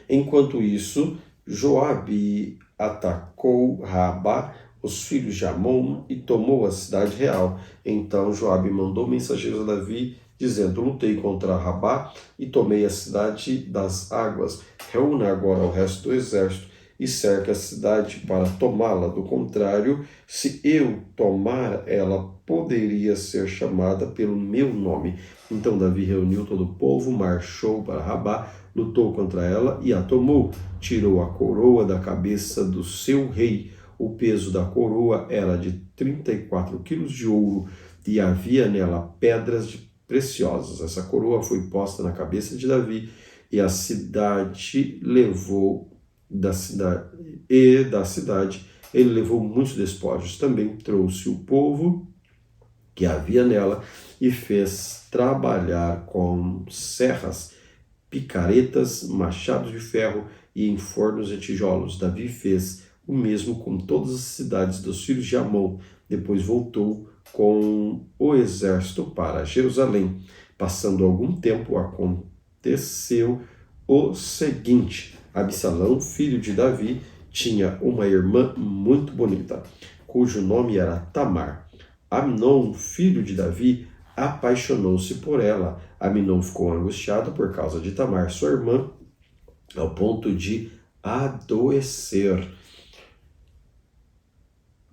Enquanto isso, Joabe atacou Rabá, os filhos de Amon, e tomou a cidade real. Então Joabe mandou mensageiros a Davi, dizendo: lutei contra Rabá e tomei a cidade das águas. Reúna agora o resto do exército e cerque a cidade para tomá-la. Do contrário, se eu tomar, ela poderia ser chamada pelo meu nome. Então Davi reuniu todo o povo, marchou para Rabá, lutou contra ela e a tomou. Tirou a coroa da cabeça do seu rei. O peso da coroa era de 34 quilos de ouro e havia nela pedras preciosas. Essa coroa foi posta na cabeça de Davi e a cidade levou da cidade ele levou muitos despojos. Também trouxe o povo que havia nela e fez trabalhar com serras, picaretas, machados de ferro e em fornos de tijolos. Davi fez o mesmo com todas as cidades dos filhos de Amon. Depois voltou com o exército para Jerusalém. Passando algum tempo, aconteceu o seguinte: Absalão, filho de Davi, tinha uma irmã muito bonita, cujo nome era Tamar. Amnon, filho de Davi, apaixonou-se por ela. Amnon ficou angustiado por causa de Tamar, sua irmã, ao ponto de adoecer,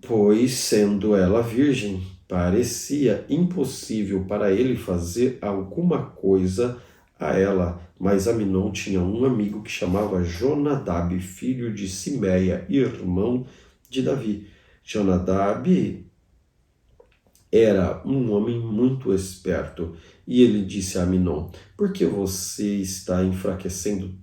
pois, sendo ela virgem, parecia impossível para ele fazer alguma coisa a ela. Mas Amnon tinha um amigo que chamava Jonadab, filho de Simeia, irmão de Davi. Jonadab era um homem muito esperto, e ele disse a Amnon: por que você está enfraquecendo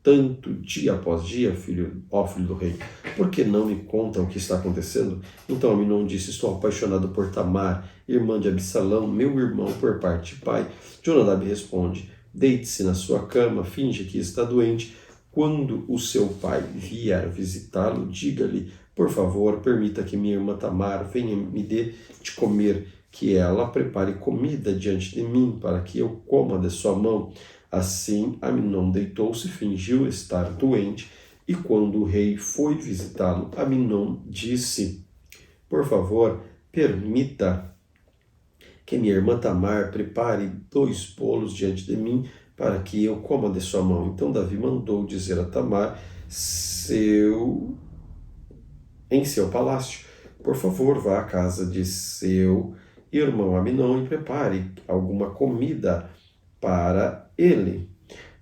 tanto dia após dia, filho do rei? Por que não me conta o que está acontecendo? Então Amnon disse: estou apaixonado por Tamar, irmã de Absalão, meu irmão por parte de pai. Jonadab responde: deite-se na sua cama, finge que está doente. Quando o seu pai vier visitá-lo, diga-lhe: por favor, permita que minha irmã Tamar venha me dê de comer, que ela prepare comida diante de mim, para que eu coma de sua mão. Assim, Amnon deitou-se, fingiu estar doente, e quando o rei foi visitá-lo, Amnon disse: por favor, permita que minha irmã Tamar prepare 2 bolos diante de mim, para que eu coma de sua mão. Então Davi mandou dizer a Tamar, em seu palácio: por favor, vá à casa de seu irmão Amnon e prepare alguma comida para ele.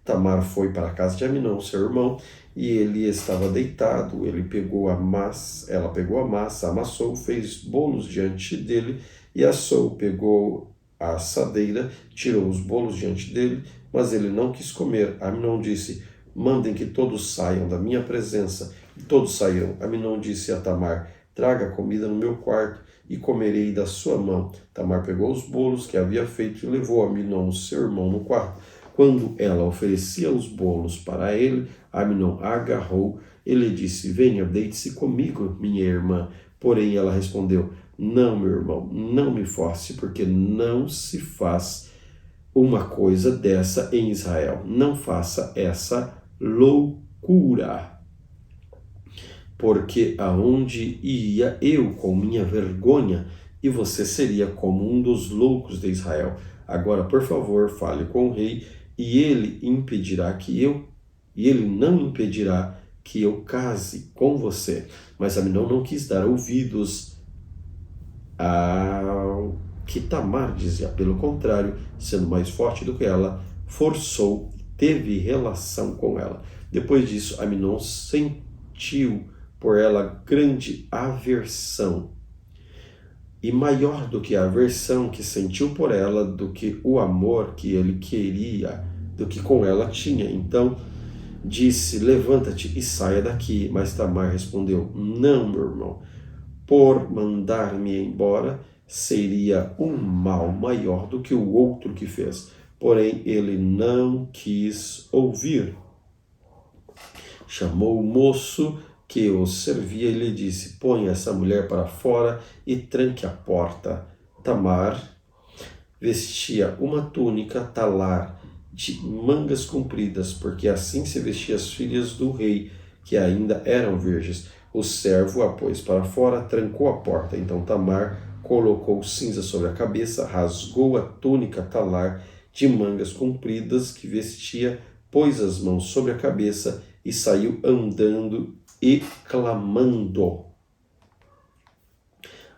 Tamar foi para a casa de Amnon, seu irmão, e ele estava deitado. Ela pegou a massa, amassou, fez bolos diante dele e assou. Pegou a assadeira, tirou os bolos diante dele, mas ele não quis comer. Amnon disse: mandem que todos saiam da minha presença. E todos saíram. Amnon disse a Tamar: traga comida no meu quarto e comerei da sua mão. Tamar pegou os bolos que havia feito e levou Amnon, seu irmão, no quarto. Quando ela oferecia os bolos para ele, Amnon agarrou. Ele disse: venha, deite-se comigo, minha irmã. Porém ela respondeu: não, meu irmão, não me force, porque não se faz uma coisa dessa em Israel. Não faça essa loucura. Porque aonde ia eu com minha vergonha, e você seria como um dos loucos de Israel. Agora, por favor, fale com o rei, e ele não impedirá que eu case com você. Mas Amnon não quis dar ouvidos ao que Tamar dizia. Pelo contrário, sendo mais forte do que ela, forçou, teve relação com ela. Depois disso, Amnon sentiu por ela grande aversão, e maior do que a aversão que sentiu por ela, do que o amor que ele queria, do que com ela tinha. Então disse: levanta-te e saia daqui. Mas Tamar respondeu: não, meu irmão, por mandar-me embora seria um mal maior do que o outro que fez. Porém ele não quis ouvir. Chamou o moço que o servia e lhe disse: põe essa mulher para fora e tranque a porta. Tamar vestia uma túnica talar de mangas compridas, porque assim se vestia as filhas do rei que ainda eram virgens. O servo a pôs para fora, trancou a porta. Então Tamar colocou cinza sobre a cabeça, rasgou a túnica talar de mangas compridas que vestia, pôs as mãos sobre a cabeça e saiu andando e clamando.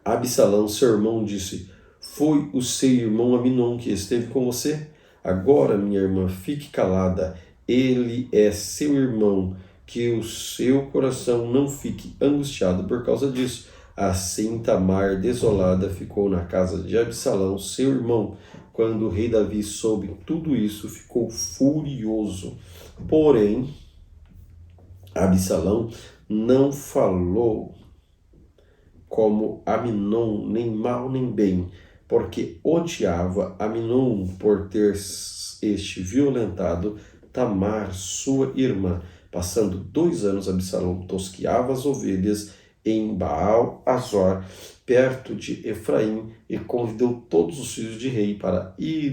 Absalão, seu irmão, disse: foi o seu irmão Aminon que esteve com você? Agora, minha irmã, fique calada. Ele é seu irmão, que o seu coração não fique angustiado por causa disso. Assim Tamar, desolada, ficou na casa de Absalão, seu irmão. Quando o rei Davi soube tudo isso, ficou furioso. Porém, Absalão não falou como Aminon, nem mal nem bem, porque odiava Aminon por ter este violentado Tamar, sua irmã. Passando 2 anos, Absalão tosquiava as ovelhas em Baal-Azor, perto de Efraim, e convidou todos os filhos de rei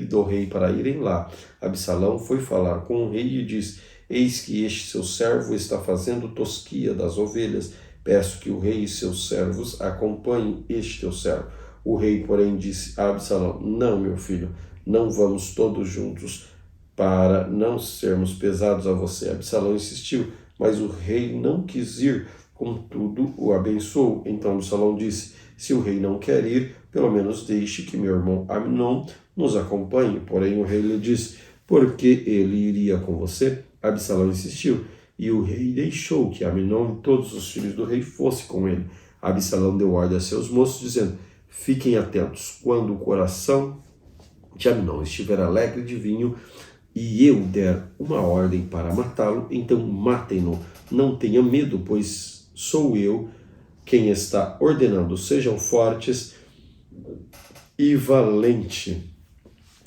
do rei para irem lá. Absalão foi falar com o rei e disse: eis que este seu servo está fazendo tosquia das ovelhas. Peço que o rei e seus servos acompanhem este teu servo. O rei, porém, disse a Absalão: não, meu filho, não vamos todos juntos, para não sermos pesados a você. Absalão insistiu, mas o rei não quis ir, contudo o abençoou. Então Absalão disse: se o rei não quer ir, pelo menos deixe que meu irmão Aminon nos acompanhe. Porém o rei lhe disse: por que ele iria com você? Absalão insistiu, e o rei deixou que Aminon e todos os filhos do rei fossem com ele. Absalão deu ordem a seus moços, dizendo: fiquem atentos, quando o coração de Aminon estiver alegre de vinho, e eu der uma ordem para matá-lo, então matem-no. Não tenha medo, pois sou eu quem está ordenando. Sejam fortes e valentes.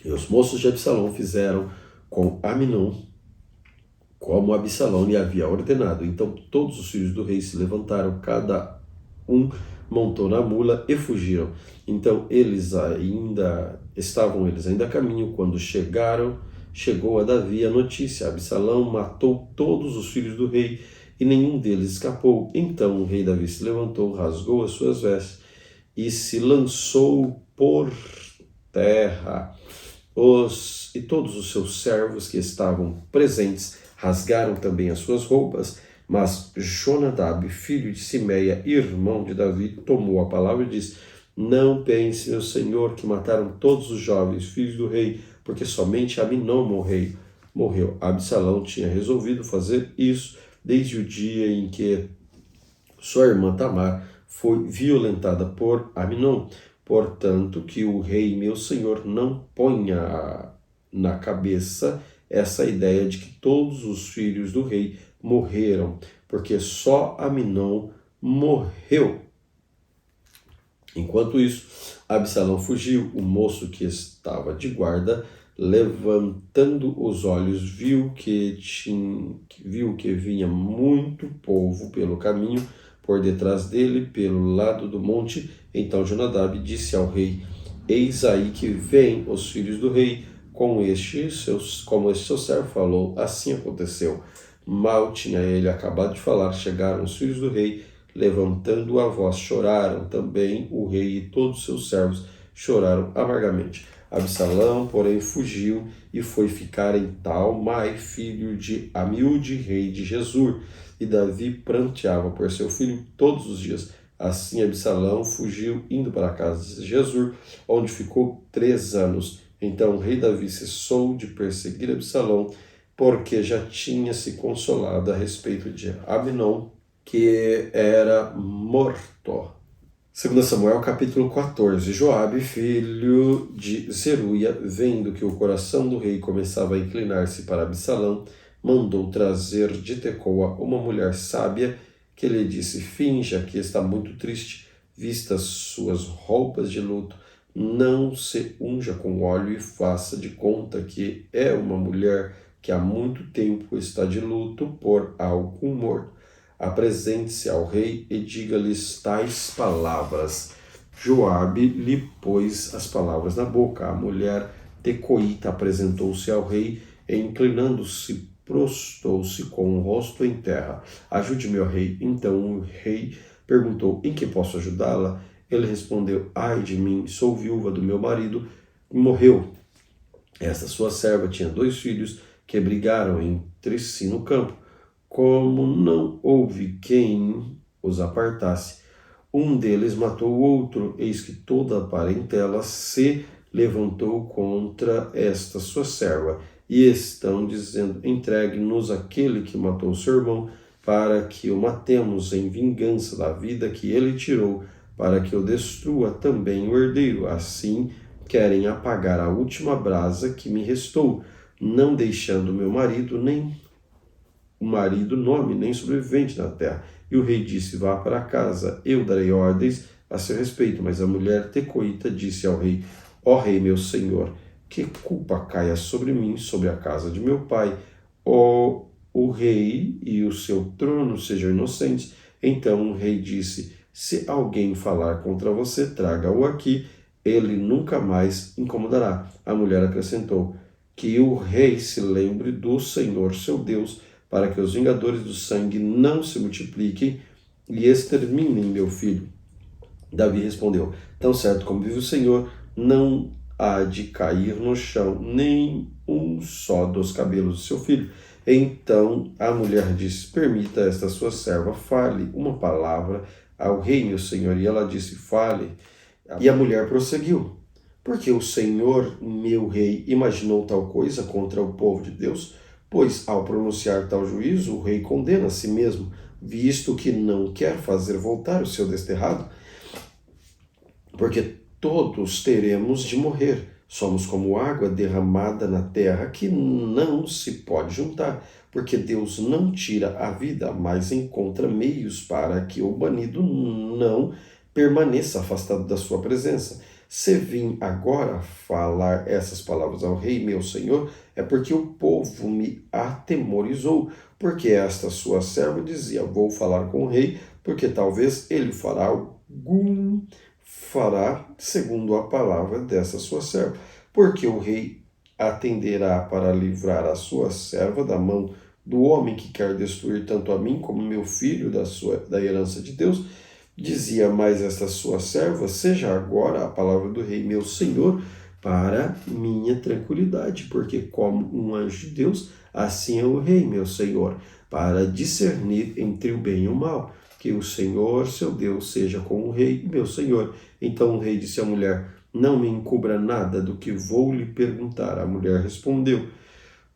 E os moços de Absalão fizeram com Aminon como Absalão lhe havia ordenado. Então todos os filhos do rei se levantaram, cada um montou na mula e fugiram. Então estavam ainda a caminho quando chegou a Davi a notícia: Absalão matou todos os filhos do rei e nenhum deles escapou. Então o rei Davi se levantou, rasgou as suas vestes e se lançou por terra. E todos os seus servos que estavam presentes rasgaram também as suas roupas, mas Jonadab, filho de Simeia, irmão de Davi, tomou a palavra e disse: não pense, meu senhor, que mataram todos os jovens filhos do rei, porque somente Aminon morreu. Absalão tinha resolvido fazer isso desde o dia em que sua irmã Tamar foi violentada por Aminon. Portanto, que o rei, meu senhor, não ponha na cabeça essa ideia de que todos os filhos do rei morreram, porque só Aminon morreu. Enquanto isso, Absalão fugiu. O moço que estava de guarda, levantando os olhos, viu que vinha muito povo pelo caminho, por detrás dele, pelo lado do monte. Então Jonadab disse ao rei: eis aí que vêm os filhos do rei, como este seu servo falou. Assim aconteceu. Mal tinha ele acabado de falar, chegaram os filhos do rei, levantando a voz, choraram também. O rei e todos os seus servos choraram amargamente. Absalão, porém, fugiu e foi ficar em Talmai, filho de Amiúde, rei de Gesur. E Davi pranteava por seu filho todos os dias. Assim Absalão fugiu, indo para a casa de Gesur, onde ficou 3 anos. Então o rei Davi cessou de perseguir Absalão, porque já tinha se consolado a respeito de Aminon, que era morto. 2 Samuel capítulo 14. Joabe, filho de Zeruia, vendo que o coração do rei começava a inclinar-se para Absalão, mandou trazer de Tecoa uma mulher sábia, que lhe disse: finja que está muito triste, vista suas roupas de luto, não se unja com óleo e faça de conta que é uma mulher que há muito tempo está de luto por algum morto. Apresente-se ao rei e diga-lhes tais palavras. Joabe lhe pôs as palavras na boca. A mulher tecoíta apresentou-se ao rei e, inclinando-se prostou-se com o rosto em terra. Ajude-me, ó rei. Então o rei perguntou: em que posso ajudá-la? Ele respondeu: ai de mim, sou viúva do meu marido, morreu. Esta sua serva tinha 2 filhos que brigaram entre si no campo. Como não houve quem os apartasse, um deles matou o outro, eis que toda a parentela se levantou contra esta sua serva, e estão dizendo: entregue-nos aquele que matou seu irmão, para que o matemos em vingança da vida que ele tirou, para que eu destrua também o herdeiro. Assim querem apagar a última brasa que me restou, não deixando meu marido nem o marido nome, nem sobrevivente na terra. E o rei disse: vá para casa, eu darei ordens a seu respeito. Mas a mulher tecoita disse ao rei: ó rei, meu senhor, que culpa caia sobre mim, sobre a casa de meu pai. Ó, o rei e o seu trono sejam inocentes. Então o rei disse: se alguém falar contra você, traga-o aqui, ele nunca mais incomodará. A mulher acrescentou: que o rei se lembre do Senhor seu Deus, para que os vingadores do sangue não se multipliquem e exterminem meu filho. Davi respondeu: tão certo como vive o Senhor, não há de cair no chão nem um só dos cabelos do seu filho. Então a mulher disse: permita esta sua serva fale uma palavra ao rei, meu senhor. E ela disse: fale. E a mulher prosseguiu: porque o Senhor, meu rei, imaginou tal coisa contra o povo de Deus? Pois, ao pronunciar tal juízo, o rei condena a si mesmo, visto que não quer fazer voltar o seu desterrado. Porque todos teremos de morrer. Somos como água derramada na terra que não se pode juntar, porque Deus não tira a vida, mas encontra meios para que o banido não permaneça afastado da sua presença. Se vim agora falar essas palavras ao rei, meu senhor, é porque o povo me atemorizou, porque esta sua serva dizia: vou falar com o rei, porque talvez ele fará segundo a palavra dessa sua serva, porque o rei atenderá para livrar a sua serva da mão do homem que quer destruir tanto a mim como meu filho da herança de Deus. Dizia mais esta sua serva: seja agora a palavra do rei, meu senhor, para minha tranquilidade, porque como um anjo de Deus, assim é o rei, meu senhor, para discernir entre o bem e o mal. Que o Senhor, seu Deus, seja com o rei, meu senhor. Então o rei disse à mulher: não me encubra nada do que vou lhe perguntar. A mulher respondeu: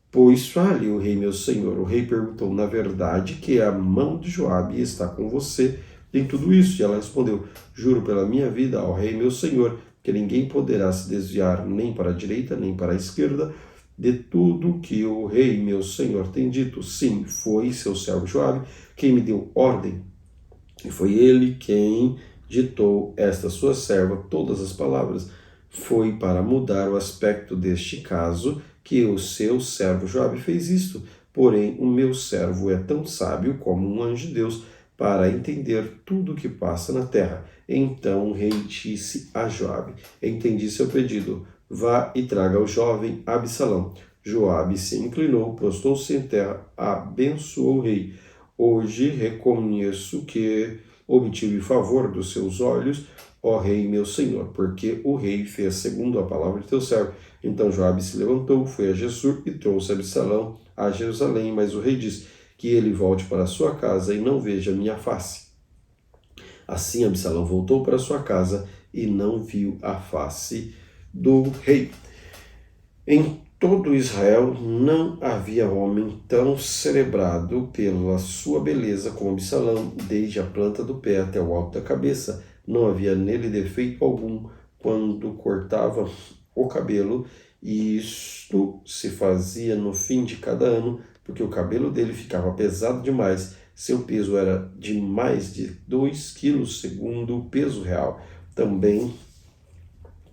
pois fale, o rei, meu senhor. O rei perguntou: na verdade que a mão de Joabe está com você em tudo isso? E ela respondeu: juro pela minha vida, ó rei, meu senhor, que ninguém poderá se desviar nem para a direita nem para a esquerda de tudo que o rei, meu senhor, tem dito. Sim, foi seu servo Joabe quem me deu ordem, e foi ele quem ditou esta sua serva todas as palavras. Foi para mudar o aspecto deste caso que o seu servo Joabe fez isto. Porém, o meu servo é tão sábio como um anjo de Deus para entender tudo o que passa na terra. Então o rei disse a Joabe: entendi seu pedido. Vá e traga o jovem Absalão. Joabe se inclinou, prostou-se em terra, abençoou o rei. Hoje reconheço que obtive favor dos seus olhos, ó rei meu senhor, porque o rei fez segundo a palavra de teu servo. Então Joabe se levantou, foi a Gessur e trouxe Absalão a Jerusalém, mas o rei disse: que ele volte para sua casa e não veja minha face. Assim Absalão voltou para sua casa e não viu a face do rei. Em todo Israel não havia homem tão celebrado pela sua beleza como Absalão, desde a planta do pé até o alto da cabeça. Não havia nele defeito algum quando cortava o cabelo, e isto se fazia no fim de cada ano, porque o cabelo dele ficava pesado demais. Seu peso era de mais de 2 quilos, segundo o peso real. Também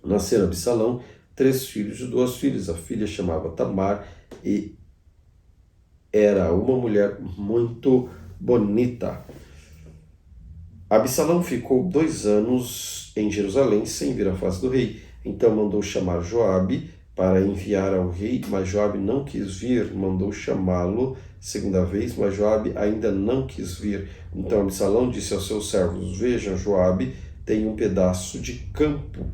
nasceram Absalão 3 filhos e 2 filhas. A filha chamava Tamar e era uma mulher muito bonita. Absalão ficou 2 anos em Jerusalém sem ver a face do rei. Então mandou chamar Joabe, para enviar ao rei, mas Joabe não quis vir, mandou chamá-lo segunda vez, mas Joabe ainda não quis vir. Então Absalão disse aos seus servos: Vejam, Joabe tem um pedaço de campo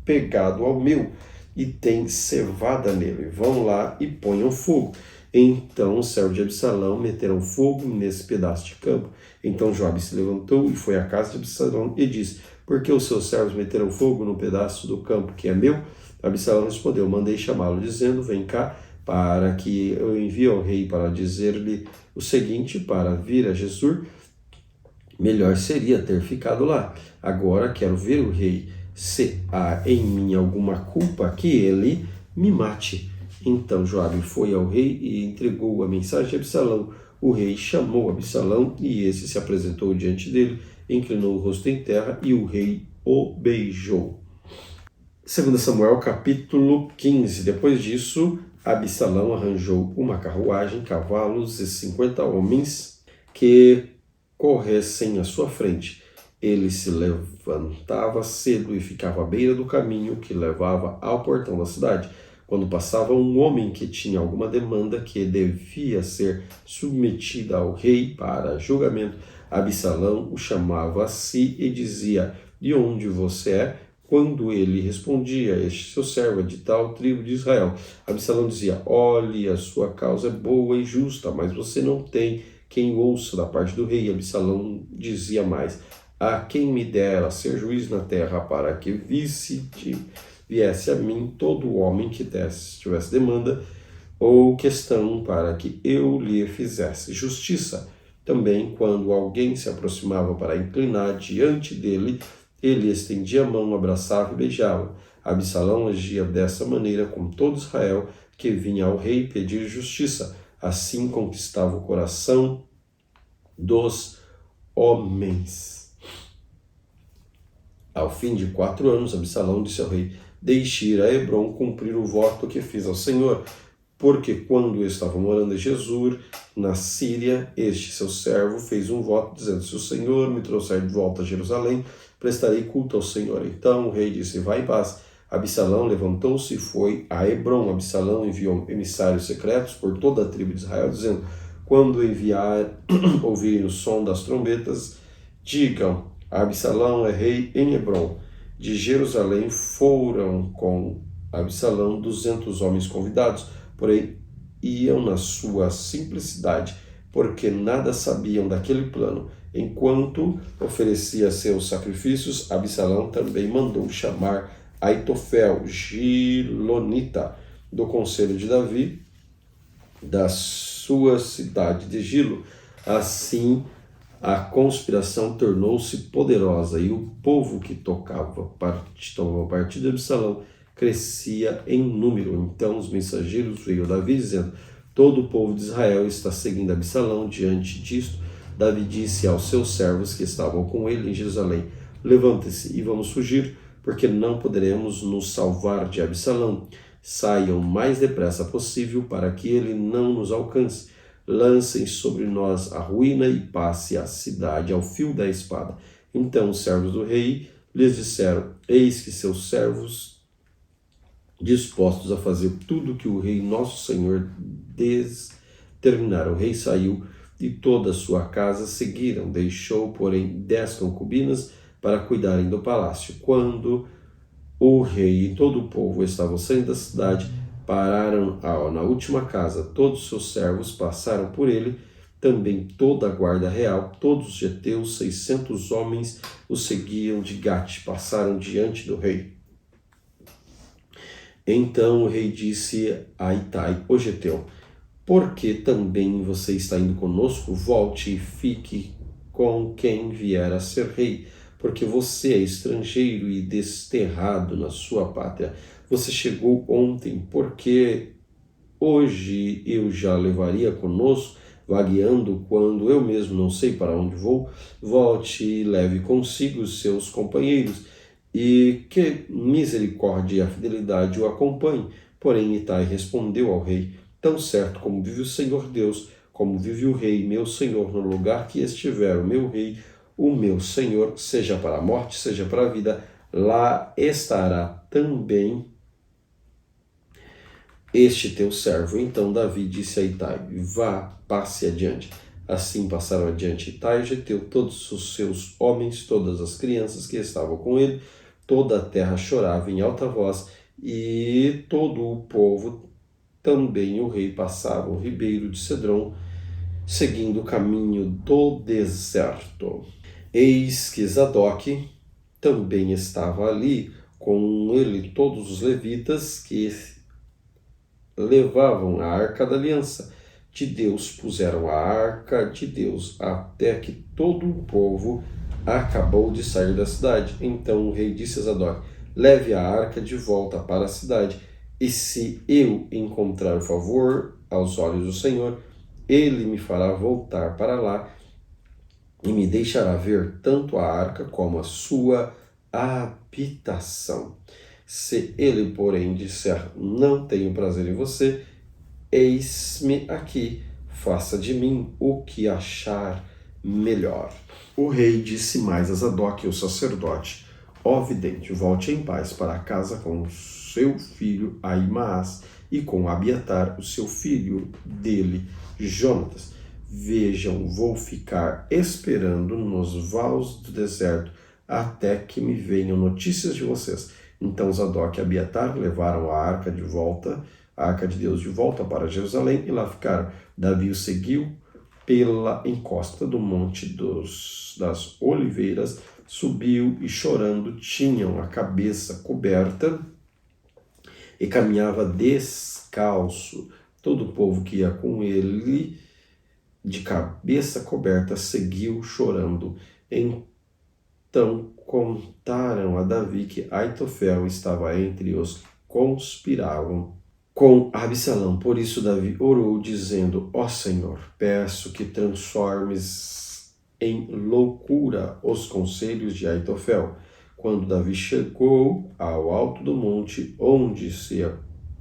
pegado ao meu e tem cevada nele. Vão lá e ponham fogo. Então os servos de Absalão meteram fogo nesse pedaço de campo. Então Joabe se levantou e foi à casa de Absalão e disse: Por que os seus servos meteram fogo no pedaço do campo que é meu? Absalão respondeu: Mandei chamá-lo, dizendo: Vem cá, para que eu envie ao rei para dizer-lhe o seguinte: para vir a Jesur, melhor seria ter ficado lá. Agora quero ver o rei. Se há em mim alguma culpa, que ele me mate. Então Joabe foi ao rei e entregou a mensagem de Absalão. O rei chamou Absalão e esse se apresentou diante dele, inclinou o rosto em terra e o rei o beijou. 2 Samuel capítulo 15. Depois disso, Absalão arranjou uma carruagem, cavalos e 50 homens que corressem à sua frente. Ele se levantava cedo e ficava à beira do caminho que levava ao portão da cidade. Quando passava um homem que tinha alguma demanda que devia ser submetida ao rei para julgamento, Absalão o chamava a si e dizia: De onde você é? Quando ele respondia: Este seu servo é de tal tribo de Israel, Absalão dizia: Olhe, a sua causa é boa e justa, mas você não tem quem ouça da parte do rei. Absalão dizia mais: A quem me dera ser juiz na terra, para que viesse a mim todo homem que tivesse demanda ou questão, para que eu lhe fizesse justiça. Também, quando alguém se aproximava para inclinar diante dele, ele estendia a mão, abraçava e beijava. Absalão agia dessa maneira com todo Israel que vinha ao rei pedir justiça. Assim conquistava o coração dos homens. Ao fim de 4 anos, Absalão disse ao rei: Deixe ir a Hebrom cumprir o voto que fiz ao Senhor, porque quando eu estava morando em Jesur, na Síria, este seu servo fez um voto dizendo: Se o Senhor me trouxer de volta a Jerusalém, prestarei culto ao Senhor. Então o rei disse: Vai em paz. Absalão levantou-se e foi a Hebrom. Absalão enviou emissários secretos por toda a tribo de Israel, dizendo: Quando ouvirem o som das trombetas, digam: Absalão é rei em Hebrom. De Jerusalém foram com Absalão 200 homens convidados, porém iam na sua simplicidade, porque nada sabiam daquele plano. Enquanto oferecia seus sacrifícios, Absalão também mandou chamar Aitofel, gilonita, do conselho de Davi, da sua cidade de Gilo. Assim, a conspiração tornou-se poderosa e o povo que tomava partido de Absalão crescia em número. Então os mensageiros veio a Davi dizendo: Todo o povo de Israel está seguindo Absalão. Diante disto, Davi disse aos seus servos que estavam com ele em Jerusalém: Levantem-se e vamos fugir, porque não poderemos nos salvar de Absalão. Saiam o mais depressa possível para que ele não nos alcance. Lancem sobre nós a ruína e passe a cidade ao fio da espada. Então os servos do rei lhes disseram: Eis que seus servos, dispostos a fazer tudo que o rei nosso senhor determinara. O rei saiu e toda a sua casa seguiram. Deixou, porém, 10 concubinas para cuidarem do palácio. Quando o rei e todo o povo estavam saindo da cidade, pararam na última casa. Todos os seus servos passaram por ele, também toda a guarda real, todos os geteus, 600 homens, o seguiam de Gate, passaram diante do rei. Então o rei disse a Itai, o geteu: Por que também você está indo conosco? Volte e fique com quem vier a ser rei, porque você é estrangeiro e desterrado na sua pátria. Você chegou ontem, porque hoje eu já levaria conosco, vagueando quando eu mesmo não sei para onde vou. Volte e leve consigo os seus companheiros, e que misericórdia e a fidelidade o acompanhem. Porém Itai respondeu ao rei: Tão certo como vive o Senhor Deus, como vive o rei, meu senhor, no lugar que estiver o meu rei, o meu senhor, seja para a morte, seja para a vida, lá estará também este teu servo. Então Davi disse a Itai: vá, passe adiante. Assim passaram adiante Itai e Geteu, todos os seus homens, todas as crianças que estavam com ele. Toda a terra chorava em alta voz, e todo o povo, também o rei, passava o ribeiro de Cedron, seguindo o caminho do deserto. Eis que Zadok também estava ali, com ele todos os levitas que levavam a arca da aliança de Deus, puseram a arca de Deus até que todo o povo acabou de sair da cidade. Então o rei disse a Zadok: leve a arca de volta para a cidade, e se eu encontrar favor aos olhos do Senhor, ele me fará voltar para lá e me deixará ver tanto a arca como a sua habitação. Se ele, porém, disser: não tenho prazer em você, eis-me aqui, faça de mim o que achar melhor. O rei disse mais a Zadok, o sacerdote: ó vidente, volte em paz para casa com seu filho Ahimaás e com Abiatar, o seu filho dele, Jonatas. Vejam, vou ficar esperando nos vales do deserto até que me venham notícias de vocês. Então Zadok e Abiatar levaram a arca de Deus de volta para Jerusalém, e lá ficaram. Davi o seguiu pela encosta do Monte das Oliveiras, subiu e, chorando, tinham a cabeça coberta e caminhava descalço. Todo o povo que ia com ele, de cabeça coberta, seguiu chorando. Então contaram a Davi que Aitofel estava entre os que conspiravam com Absalão. Por isso Davi orou, dizendo: ó Senhor, peço que transformes em loucura os conselhos de Aitofel. Quando Davi chegou ao alto do monte, onde se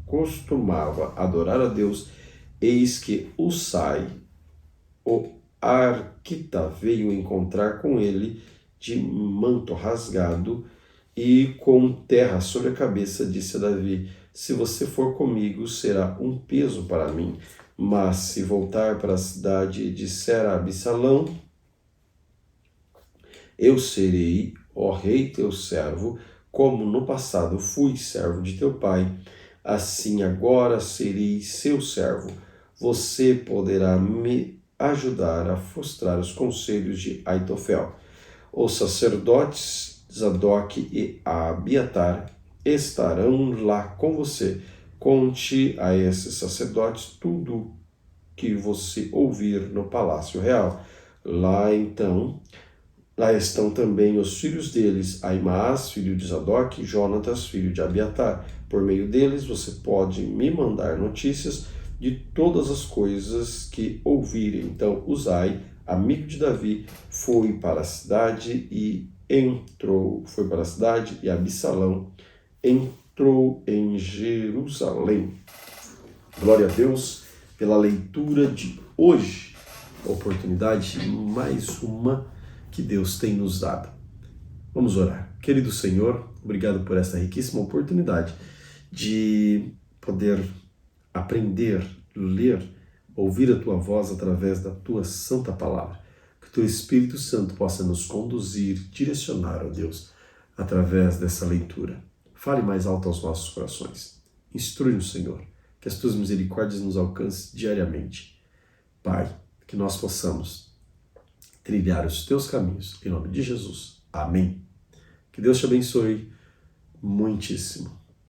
costumava adorar a Deus, eis que Husai, o arquita, veio encontrar com ele de manto rasgado e com terra sobre a cabeça. Disse a Davi: se você for comigo, será um peso para mim, mas se voltar para a cidade e disser a Absalão: eu serei, ó rei, teu servo, como no passado fui servo de teu pai, assim agora serei seu servo. Você poderá me ajudar a frustrar os conselhos de Aitofel. Os sacerdotes Zadok e Abiatar estarão lá com você. Conte a esses sacerdotes tudo que você ouvir no palácio real. Lá estão também os filhos deles, Ahimaás, filho de Zadok, e Jonatas, filho de Abiatar. Por meio deles você pode me mandar notícias de todas as coisas que ouvirem. Então Husai, amigo de Davi, foi para a cidade e Absalão entrou em Jerusalém. Glória a Deus pela leitura de hoje. Oportunidade mais uma que Deus tem nos dado. Vamos orar. Querido Senhor, obrigado por essa riquíssima oportunidade de poder aprender, ler, ouvir a Tua voz através da Tua santa palavra. Que o Teu Espírito Santo possa nos conduzir, direcionar, ó Deus, através dessa leitura. Fale mais alto aos nossos corações. Instrui-nos, Senhor, que as Tuas misericórdias nos alcancem diariamente. Pai, que nós possamos trilhar os Teus caminhos. Em nome de Jesus. Amém. Que Deus te abençoe muitíssimo.